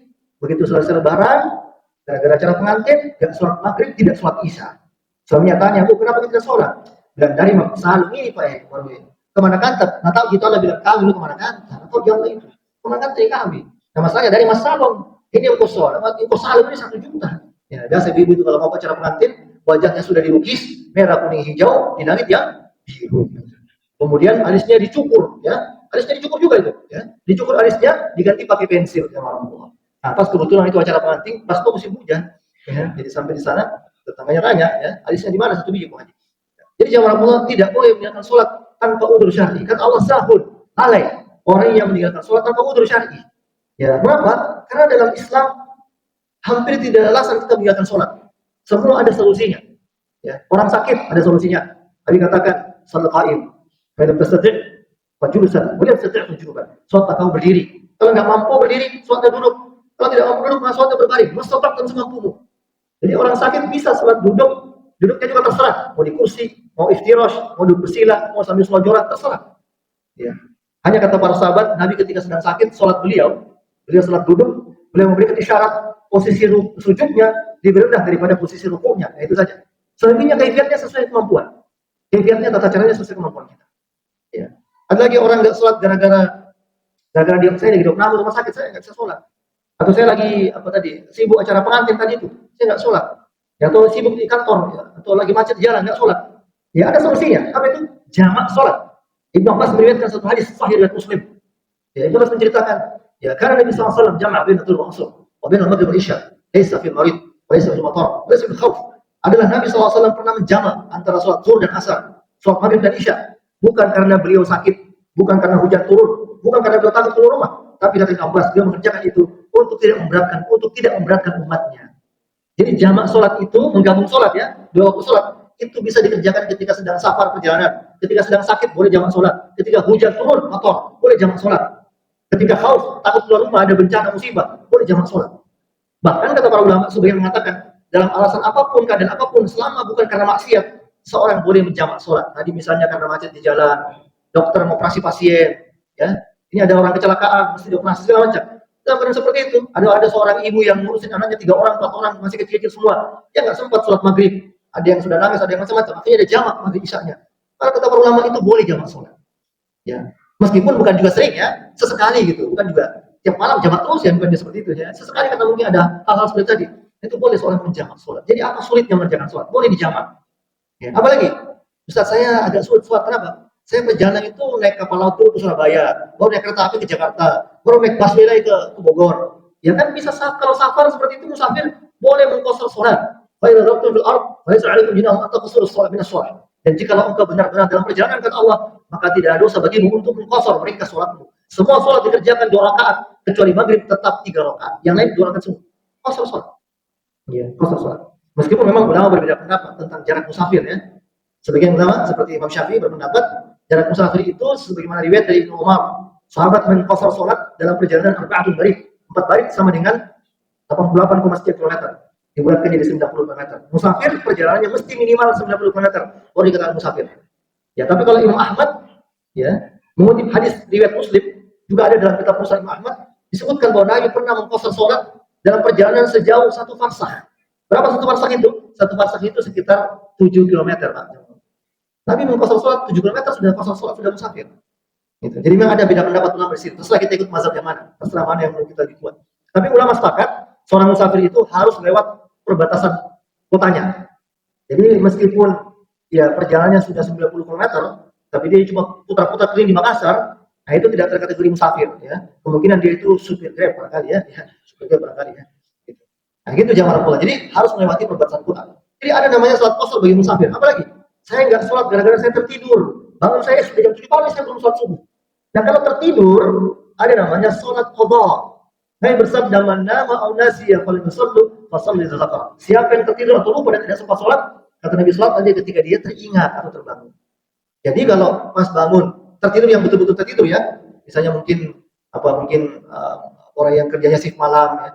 Begitu selesai lebaran, gara-gara acara pengantin, enggak sholat maghrib, tidak sholat isya. Suaminya tanya, "Bu, kenapa tidak sholat?" Bilang, "Dari selalu ini Pak ya, baru ini. Kemana kantor? Nah tahu kita Allah bilang, kami lu kemana kantor? Atau jauh itu. Kemana kantor kami?" Nah masalahnya dari Mas Salom, ini engkau sholat, engkau salam ini 1 juta. Ya, biasa ibu itu kalau mau acara pengantin, wajahnya sudah dilukis, merah, kuning, hijau, di langit yang biru. Kemudian alisnya dicukur, ya, alisnya dicukur juga itu, ya, dicukur alisnya, diganti pakai pensil, ya Allah. Nah, pas kebetulan itu acara pengantin, pas itu musim hujan, ya, jadi sampai di sana, tetangganya tanya, ya, alisnya di mana 1 biji, Pak Haji. Jadi jamaah Allah tidak boleh meninggalkan sholat tanpa udzur syar'i. Kata Allah sahun, lalai orang yang meninggalkan sholat tanpa udzur syar'i. Ya, kenapa? Karena dalam Islam hampir tidak ada alasan kita meninggalkan sholat. Semua ada solusinya. Ya, orang sakit ada solusinya. Tadi katakan salat qaim. Kalau tastati' fajulusan, boleh tastati' fajuban. Sholat kamu berdiri. Kalau nggak mampu berdiri, sholatnya duduk. Kalau tidak mampu duduk, maka sholatnya berbaring. Mustaqim semampumu. Jadi orang sakit bisa sholat duduk, duduknya juga terserah. Mau di kursi, mau iftirash, mau duduk bersila, mau sambil sholat terserah. Ya. Hanya kata para sahabat, Nabi ketika sedang sakit, sholat beliau sholat duduk, beliau memberikan isyarat posisi sujudnya lebih rendah daripada posisi rukuknya. Nah, itu saja. Selebihnya kaifiatnya sesuai kemampuan. Kaifiatnya tata caranya sesuai kemampuan kita. Ya. Ada lagi orang nggak sholat gara-gara dia saya lagi di rumah sakit, saya nggak bisa sholat. Atau saya lagi sibuk acara pengantin tadi itu, saya nggak sholat. Ya, atau sibuk di kantor, ya, atau lagi macet jalan nggak sholat. Ya ada solusinya. Apa itu? Jamak sholat. Ibnu Abbas meriwayatkan satu hadis sahih riwayat Muslim. Ya, Ibnu Abbas menceritakan, ya karena Nabi SAW jamaah bain al-dhuhr wa asr, wa bain al-maghrib wal isya, laysa fil marid, wa laysa fil matar, wa laysa fil khauf. Adalah Nabi SAW pernah menjamak antara sholat zuhur dan asar, sholat maghrib dan isya, bukan karena beliau sakit, bukan karena hujan turun, bukan karena beliau takut keluar rumah, tapi kata Ibnu Abbas beliau mengerjakan itu untuk tidak memberatkan umatnya. Jadi jamak sholat itu menggabung sholat, ya, 2 waktu sholat itu bisa dikerjakan ketika sedang safar perjalanan, ketika sedang sakit boleh jamak sholat, ketika hujan turun motor boleh jamak sholat, ketika khauf takut keluar rumah ada bencana musibah boleh jamak sholat. Bahkan kata para ulama sebagian mengatakan dalam alasan apapun, keadaan apapun, selama bukan karena maksiat, seorang boleh menjamak sholat. Tadi misalnya karena macet di jalan, dokter mau operasi pasien, ya, ini ada orang kecelakaan mesti dioperasi segala macam. Dalam keadaan seperti itu, ada seorang ibu yang ngurusin anaknya 3 orang, 4 orang masih kecil-kecil semua, dia nggak sempat sholat maghrib. Ada yang sudah nangis, ada yang macam-macam. Akhirnya ada jamak maghrib isyanya. Karena kata para ulama itu boleh jamak sholat. Ya, meskipun bukan juga sering, ya, sesekali gitu, bukan juga tiap malam jamak terus, ya, bukan seperti itu, ya. Sesekali karena mungkin ada hal-hal seperti tadi, itu boleh seorang menjamak sholat. Jadi apa sulitnya mengerjakan sholat? Boleh dijamak. Ya, apalagi, Ustaz saya agak sulit sholat, kenapa? Saya perjalanan itu naik kapal laut ke Surabaya, baru naik kereta api ke Jakarta, baru naik busway lagi ke Bogor. Ya kan bisa kalau safar seperti itu musafir boleh mengqashar sholat. Fa idza darabtum fil ard fa laysa 'alaykum junahun an taqsuru sholat min as-shalah. Dan jikalau engkau benar-benar dalam perjalanan kata Allah, maka tidak ada dosa bagimu untuk mengqashar mereka sholatmu. Semua sholat dikerjakan 2 rakaat, kecuali maghrib tetap 3 rakaat. Yang lain 2 rakaat semua. Qashar sholat. Ya, qashar sholat. Meskipun memang ulama berbeda pendapat tentang jarak musafir, ya. Sebagian ulama seperti Imam Syafi'i berpendapat jarak musafir itu sebagaimana riwayat dari Ibnu Umar, sahabat mengqashar sholat dalam perjalanan 4 barid sama dengan 88,3 km. Dibulatkan jadi 90 km. Musafir perjalanannya mesti minimal 90 km baru dikatakan musafir. Ya, tapi kalau Imam Ahmad, ya, mengutip hadis riwayat Muslim juga ada dalam kitab Musnad Imam Ahmad disebutkan bahwa Nabi pernah mengqashar sholat dalam perjalanan sejauh 1 farsakh. Berapa 1 farsakh itu? 1 farsakh itu sekitar 7 km, Pak. Nabi mengqashar sholat 7 km sudah qashar sholat, sudah musafir. Gitu. Jadi memang ada beda pendapat ulama di situ. Terserah kita ikut mazhab yang mana, terserah mana yang mau kita dibuat. Tapi ulama sepakat seorang musafir itu harus lewat perbatasan kotanya. Jadi meskipun ya perjalanannya sudah 90 km, tapi dia cuma putar-putar keliling di Makassar, nah itu tidak terkategori musafir, ya. Kemungkinan dia itu supir Grab barangkali, ya, supir Grab barangkali, ya. Gitu. Nah gitu jamaah pula. Jadi harus melewati perbatasan kota. Jadi ada namanya sholat qashar bagi musafir. Apalagi saya nggak sholat gara-gara saya tertidur. Bangun saya sudah jam 7 pagi, saya belum sholat subuh. Nah kalau tertidur, ada namanya sholat qadha. Nabi bersabda, "Man nama aw nasiya falyusalli fasalli idza dzakara." Siapa yang tertidur atau lupa dan tidak sempat sholat, kata Nabi sallallahu alaihi wasallam, ketika dia teringat atau terbangun. Jadi kalau pas bangun, tertidur yang betul-betul tertidur, ya. Misalnya mungkin orang yang kerjanya shift malam, ya,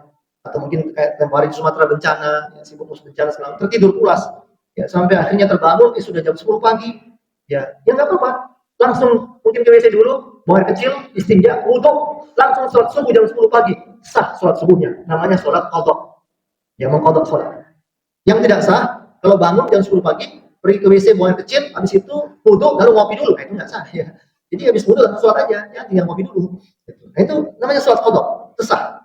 atau mungkin kayak tempo hari di Sumatera bencana, ya, sibuk bencana segala, tertidur pulas. Ya, sampai akhirnya terbangun, sudah jam 10 pagi. Ya enggak apa-apa. Langsung mungkin ke WC dulu, buang air kecil, istinja, wudu, langsung sholat subuh jam 10 pagi. Sah sholat subuhnya. Namanya sholat qadha. Ya, mengqadha sholat. Yang tidak sah, kalau bangun jam 10 pagi, pergi ke WC, buang air kecil, habis itu wudu, lalu ngopi dulu. Nah, itu enggak sah, ya. Jadi habis wudu langsung sholat aja, ya, tinggal ngopi dulu. Nah, itu namanya sholat qadha. itu sah.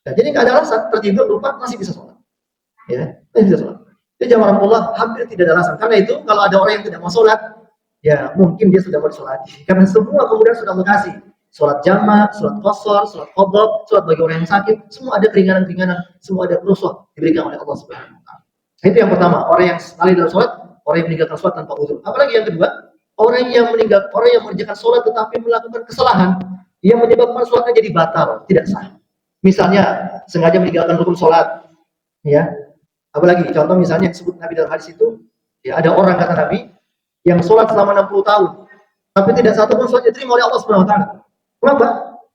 Nah, jadi nggak ada alasan tertidur lupa masih bisa sholat. Ya, masih bisa sholat. Jadi jamaah Allah hampir tidak ada alasan. Karena itu kalau ada orang yang tidak mau sholat, ya mungkin dia sudah mau sholat. Karena semua kemudian sudah mengasih sholat jamak, sholat qasar, sholat qadha, sholat bagi orang yang sakit, semua ada keringanan-keringanan, semua ada rukhsah diberikan oleh Allah Subhanahu wa taala. Itu yang pertama, orang yang lalai dalam sholat, orang yang meninggalkan sholat tanpa uzur. Apalagi yang kedua, orang yang mengerjakan sholat tetapi melakukan kesalahan yang menyebabkan sholatnya jadi batal, tidak sah. Misalnya sengaja meninggalkan rukun sholat, ya. Apalagi contoh misalnya yang disebut Nabi dalam hadis itu, ya ada orang kata Nabi yang sholat selama 60 tahun, tapi tidak satu pun sholatnya diterima oleh Allah Subhanahu wa taala. Kenapa?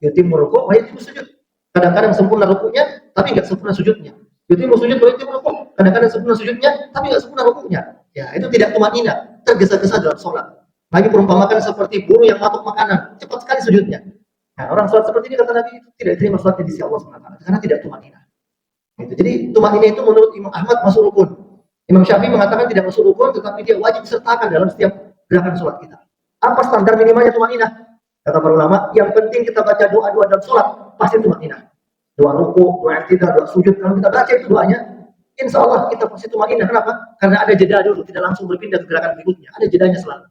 Yutimmu ruku' wa yutimmu sujud. Kadang-kadang sempurna rukunya, tapi nggak sempurna sujudnya. Yutimmu sujud wa yutimmu ruku'. Kadang-kadang sempurna sujudnya, tapi nggak sempurna rukunya. Ya, itu tidak tumanina, tergesa-gesa dalam sholat. Nabi perumpamakan seperti buruh yang matuk makanan, cepat sekali sujudnya. Nah, orang sholat seperti ini kata Nabi itu tidak diterima sholatnya di sisi Allah Subhanahu wa taala karena tidak tumanina. Gitu. Jadi tumanina itu menurut Imam Ahmad masuk rukun. Imam Syafi'i mengatakan tidak masuk rukun, tetapi dia wajib sertakan dalam setiap gerakan sholat kita. Apa standar minimalnya tumanina? Kata para ulama, yang penting kita baca doa-doa dalam sholat pasti tumanina. Doa ruku, doa i'tidal, doa sujud. Kalau kita baca itu doanya, insya Allah kita pasti tumanina. Kenapa? Karena ada jeda dulu, tidak langsung berpindah ke gerakan berikutnya. Ada jedanya selalu.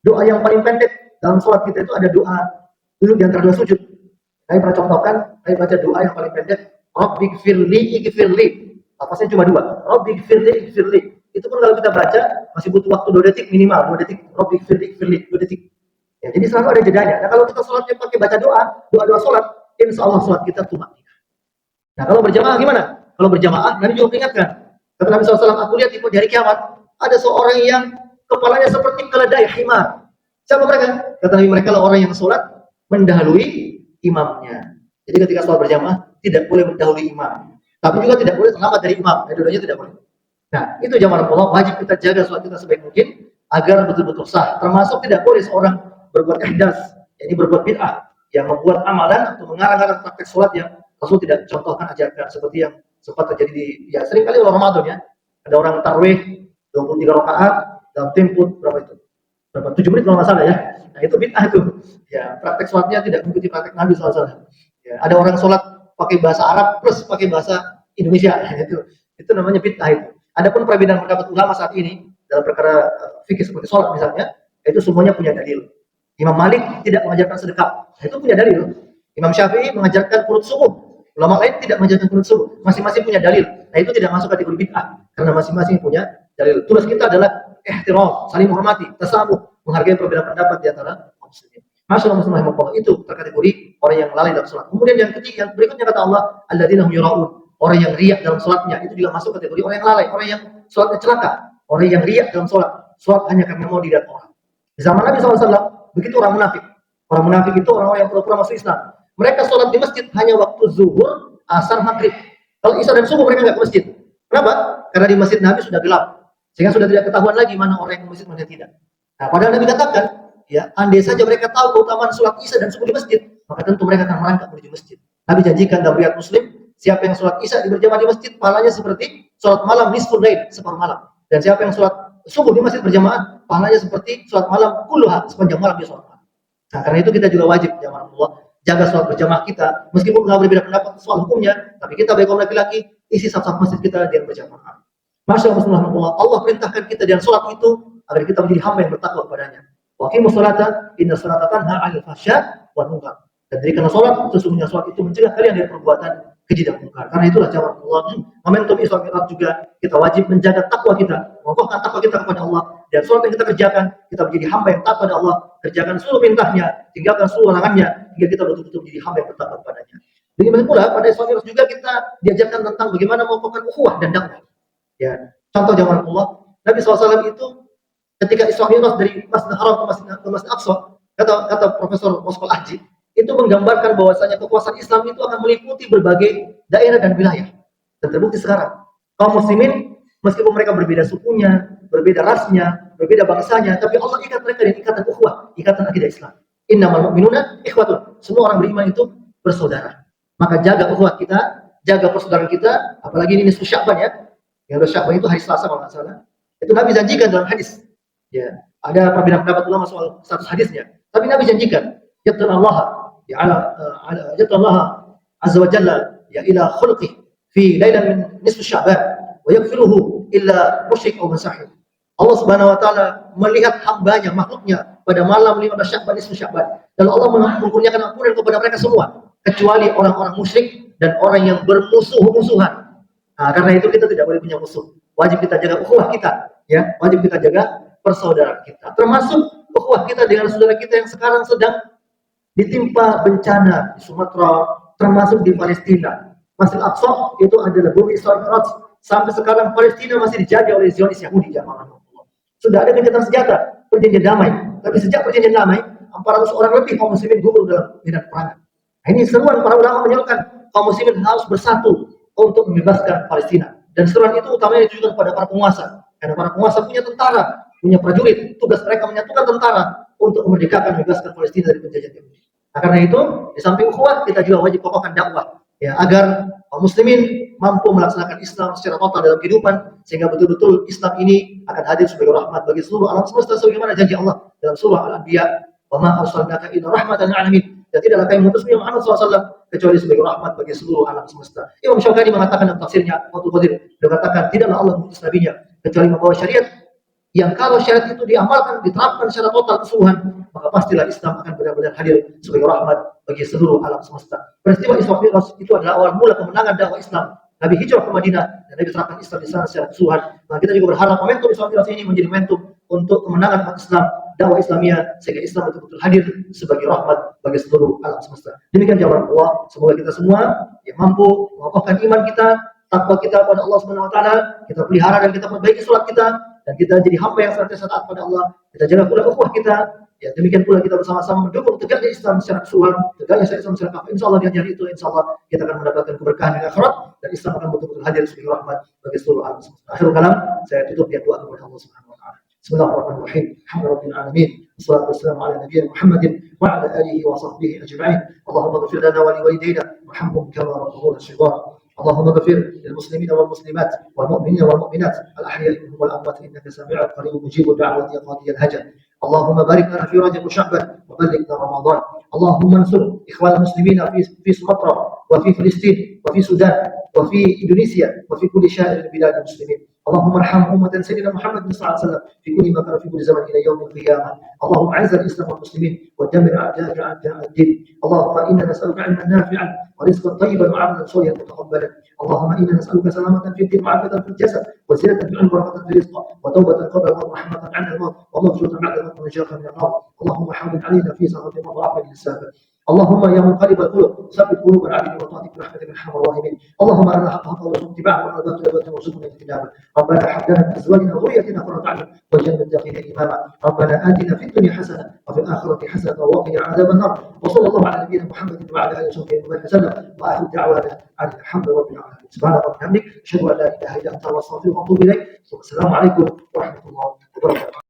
Doa yang paling pendek dalam sholat kita itu ada doa dulu di antara dua sujud. Saya pernah contohkan, saya baca doa yang paling pendek, Rabbighfirli, ighfirli. Lafaznya cuma dua, Rabbighfirli, ighfirli. Itu pun kalau kita baca masih butuh waktu 2 detik minimal, 2 detik. Rabbighfirli, ighfirli, 2 detik. Ya, jadi selalu ada jedanya. Nah, kalau kita sholatnya pakai baca doa sholat, insya Allah sholat kita tumanina. Nah, kalau berjamaah gimana? Kalau berjamaah, Nabi juga peringatkan. Kata Nabi SAW, aku lihat di hari kiamat ada seorang yang kepalanya seperti keledai himar. Siapa mereka? Kata Nabi, mereka lah orang yang sholat mendahului imamnya. Jadi ketika sholat berjamaah tidak boleh mendahului imam, tapi juga tidak boleh terlambat dari imam. Dua-duanya tidak boleh. Nah, itu jamaah Allah wajib kita jaga sholat kita sebaik mungkin agar betul-betul sah. Termasuk tidak boleh seorang berbuat ihdas, yakni berbuat bid'ah, yang membuat amalan atau mengarang-arang praktek sholat yang Rasul tidak contohkan ajarkan, seperti yang sempat terjadi di sering kali dalam Ramadan ya. Ada orang tarawih 23 rakaat dalam tempo berapa itu? Berapa? 7 menit kalau nggak salah ya. Nah, itu bid'ah itu. Ya, praktek sholatnya tidak mengikuti praktek Nabi SAW. Ya, ada orang sholat pakai bahasa Arab plus pakai bahasa Indonesia. Itu namanya bid'ah itu. Adapun perbedaan pendapat ulama saat ini dalam perkara fikih seperti sholat misalnya, itu semuanya punya dalil. Imam Malik tidak mengajarkan sedekap, itu punya dalil. Imam Syafi'i mengajarkan qunut subuh. Ulama lain tidak mengajarkan qunut subuh, masing-masing punya dalil. Nah, itu tidak masuk kategori bid'ah karena masing-masing punya dalil. Tugas kita adalah ihtiram, saling menghormati, tasamuh, menghargai perbedaan pendapat di antara muslimin. Masyaallah muslimah itu terkategori orang yang lalai dalam salat. Kemudian yang ketiga, berikutnya kata Allah, alladzina hum yura'un, orang yang riak dalam salatnya, itu juga masuk kategori orang yang lalai, orang yang salatnya celaka, orang yang riak dalam salat hanya karena mau dilihat orang. Di zaman Nabi SAW begitu orang munafik. Orang munafik itu orang-orang yang pura-pura masuk Islam. Mereka sholat di masjid hanya waktu zuhur, asar, maghrib. Kalau isya dan subuh mereka nggak ke masjid. Kenapa? Karena di masjid Nabi sudah gelap, sehingga sudah tidak ketahuan lagi mana orang yang ke masjid mana tidak. Nah, padahal Nabi katakan, ya, andai saja mereka tahu keutamaan sholat isya dan subuh di masjid, maka tentu mereka akan merangkak menuju masjid. Nabi janjikan dalam riwayat Muslim, siapa yang sholat isya berjamaah di masjid, pahalanya seperti sholat malam nisful lail, separuh malam. Dan siapa yang sholat subuh di masjid berjamaah, pahalanya seperti sholat malam kulluha, sepanjang malam dia sholat malam. Nah, karena itu kita juga wajib jamaah Allah jaga sholat berjamaah kita, meskipun nggak berbeda pendapat soal hukumnya, tapi kita sebagai kaum laki-laki isi saf-saf masjid kita dengan berjamaah. Masyaallah Allah perintahkan kita dengan sholat itu agar kita menjadi hamba yang bertakwa kepadanya. Wa aqimus sholata inna sholata tanha 'anil fahsya wal munkar. Dan dirikanlah sholat, sesungguhnya sholat itu mencegah kalian dari perbuatan keji dan munkar. Karena itulah jamaah Allah, momentum Isra Mi'raj juga kita wajib menjaga takwa kita, mengokohkan takwa kita kepada Allah. Dan sholat yang kita kerjakan, kita menjadi hamba yang taat pada Allah, kerjakan seluruh perintahnya, tinggalkan seluruh larangannya, hingga kita betul-betul menjadi hamba yang bertakwa kepadanya. Demikian pula pada Isra Mi'raj juga kita diajarkan tentang bagaimana mengokohkan ukhuwah dan dakwah. Ya, contoh jamaah Allah, Nabi SAW itu ketika Isra Mi'raj dari Masjidil Haram ke Masjid Aqsa, kata Profesor Moskol Aji, itu menggambarkan bahwasanya kekuasaan Islam itu akan meliputi berbagai daerah dan wilayah. Dan terbukti sekarang, kaum muslimin meskipun mereka berbeda sukunya, berbeda rasnya, berbeda bangsanya, tapi Allah ikat mereka dengan ikatan ukhuwah, ikatan akidah Islam. Innamal mu'minuna ikhwatun. Semua orang beriman itu bersaudara. Maka jaga ukhuwah kita, jaga persaudaraan kita, apalagi ini nisfu Sya'ban ya. Yang Sya'ban itu hari Selasa kalau nggak salah. Itu Nabi janjikan dalam hadis. Ya, ada perbedaan pendapat ulama soal status hadisnya. Tapi Nabi janjikan, yattaqullaha ya ala azza wa jalla ya ila khulqih fi lailan min nisfi Sya'ban wa yaghfiruhu illa musyrik aw musahhir. Allah Subhanahu wa taala melihat hambanya, makhluknya pada malam 15 Sya'ban, nisfu Sya'ban. Dan Allah menurunkan ampunan kepada mereka semua kecuali orang-orang musyrik dan orang yang bermusuh-musuhan. Nah, karena itu kita tidak boleh punya musuh. Wajib kita jaga ukhuwah kita, ya. Wajib kita jaga persaudaraan kita. Termasuk ukhuwah kita dengan saudara kita yang sekarang sedang ditimpa bencana di Sumatera, termasuk di Palestina. Masjid Aqsa itu adalah bumi Israel. Sampai sekarang Palestina masih dijajah oleh Zionis Yahudi. Sudah ada gencatan senjata, perjanjian damai. Tapi sejak perjanjian damai, 400 orang lebih kaum muslimin gugur dalam medan perang. Nah, ini seruan para ulama menyerukan kaum muslimin harus bersatu untuk membebaskan Palestina. Dan seruan itu utamanya ditujukan kepada para penguasa. Karena para penguasa punya tentara, punya prajurit. Tugas mereka menyatukan tentara untuk memerdekakan, membebaskan Palestina dari penjajahan Yahudi. Nah, karena itu, di samping ukhuwah, kita juga wajib kokohkan dakwah. Ya, agar kaum muslimin mampu melaksanakan Islam secara total dalam kehidupan, sehingga betul-betul Islam ini akan hadir sebagai rahmat bagi seluruh alam semesta, sebagaimana janji Allah dalam surah Al-Anbiya, "Wa ma arsalnaka illa rahmatan lil alamin." Dan tidaklah kami mengutusmu Muhammad SAW kecuali sebagai rahmat bagi seluruh alam semesta. Imam Syaukani mengatakan dalam tafsirnya Fathul Qadir, dia katakan tidaklah Allah mengutus nabinya kecuali membawa syariat yang kalau syariat itu diamalkan, diterapkan secara total keseluruhan, maka pastilah Islam akan benar-benar hadir sebagai rahmat bagi seluruh alam semesta. Peristiwa Isra Mi'raj itu adalah awal mula kemenangan dakwah Islam. Nabi hijrah ke Madinah dan Nabi terapkan Islam di sana secara keseluruhan. Nah, kita juga berharap momentum Isra Mi'raj ini menjadi momentum untuk kemenangan umat Islam, dakwah Islamiyah, sehingga Islam betul-betul hadir sebagai rahmat bagi seluruh alam semesta. Demikian jawaban Allah. Semoga kita semua yang mampu mengokohkan iman kita, takwa kita pada Allah Subhanahu wa taala, kita pelihara dan kita perbaiki salat kita, dan kita jadi hamba yang senantiasa taat pada Allah. Kita jaga pula ukhuwah kita. Ya, demikian pula kita bersama-sama mendukung tegaknya Islam secara keseluruhan, tegaknya Islam secara kafah. Insyaallah di hari itu insyaallah kita akan mendapatkan keberkahan di akhirat dan Islam akan betul-betul hadir sebagai rahmat bagi seluruh alam semesta. Akhirul kalam, saya tutup dengan doa kepada Allah Subhanahu wa taala. Bismillahirrahmanirrahim. Alhamdulillahirabbil alamin. Wassalatu wassalamu ala nabiyyina Muhammadin wa ala alihi wa sahbihi ajma'in. Allahumma ighfir lana wa liwalidayna warhamhum kama rabbuna shighara. اللهم اغفر للمسلمين والمسلمات والمؤمنين والمؤمنات الاحياء منهم والاموات انك سميع قريب مجيب الدعوه يا قاضي الحاجه. اللهم بارك لنا في رجب وشعبان وبلغنا رمضان. اللهم انصر اخوان المسلمين في سمطرة وفي فلسطين وفي السودان وفي اندونيسيا وفي كل شائر بلاد المسلمين. اللهم ارحم امه سيدنا محمد صلى الله عليه وسلم في كل مكان في كل زمن الى يوم القيامه. اللهم اعز الاسلام والمسلمين ودمر اعداءك اعداء الدين. اللهم انا نسالك علما نافعا ورزقا طيبا وعملا صالحا متقبلا. اللهم انا نسالك سلامه في الدين وعافيه في الجسد وزياده في العلم ورحمه في الرزق وتوبه قبل الموت ورحمه عند الموت ومغفره بعد الموت ونجاة من النار. اللهم حول علينا في سخط وضعف الحساب. اللهم يا منقلب القلوب ثبت قلوب العابدين وطاعتك برحمتك ارحم الراحمين. اللهم ارنا الحق حقا وارزقنا اتباعه وارنا الباطل باطلا وارزقنا اجتنابه. ربنا هب لنا من ازواجنا وذريتنا قرة اعين واجعلنا للمتقين اماما. ربنا اتنا في الدنيا حسنه وفي الاخره حسنه وقنا عذاب النار. وصلى الله على نبينا محمد وعلى اله وصحبه وسلم واخر دعوانا ان الحمد لله رب العالمين. سبحانك اللهم وبحمدك اشهد ان لا اله الا انت واستغفرك واتوب اليك. السلام عليكم ورحمه الله وبركاته.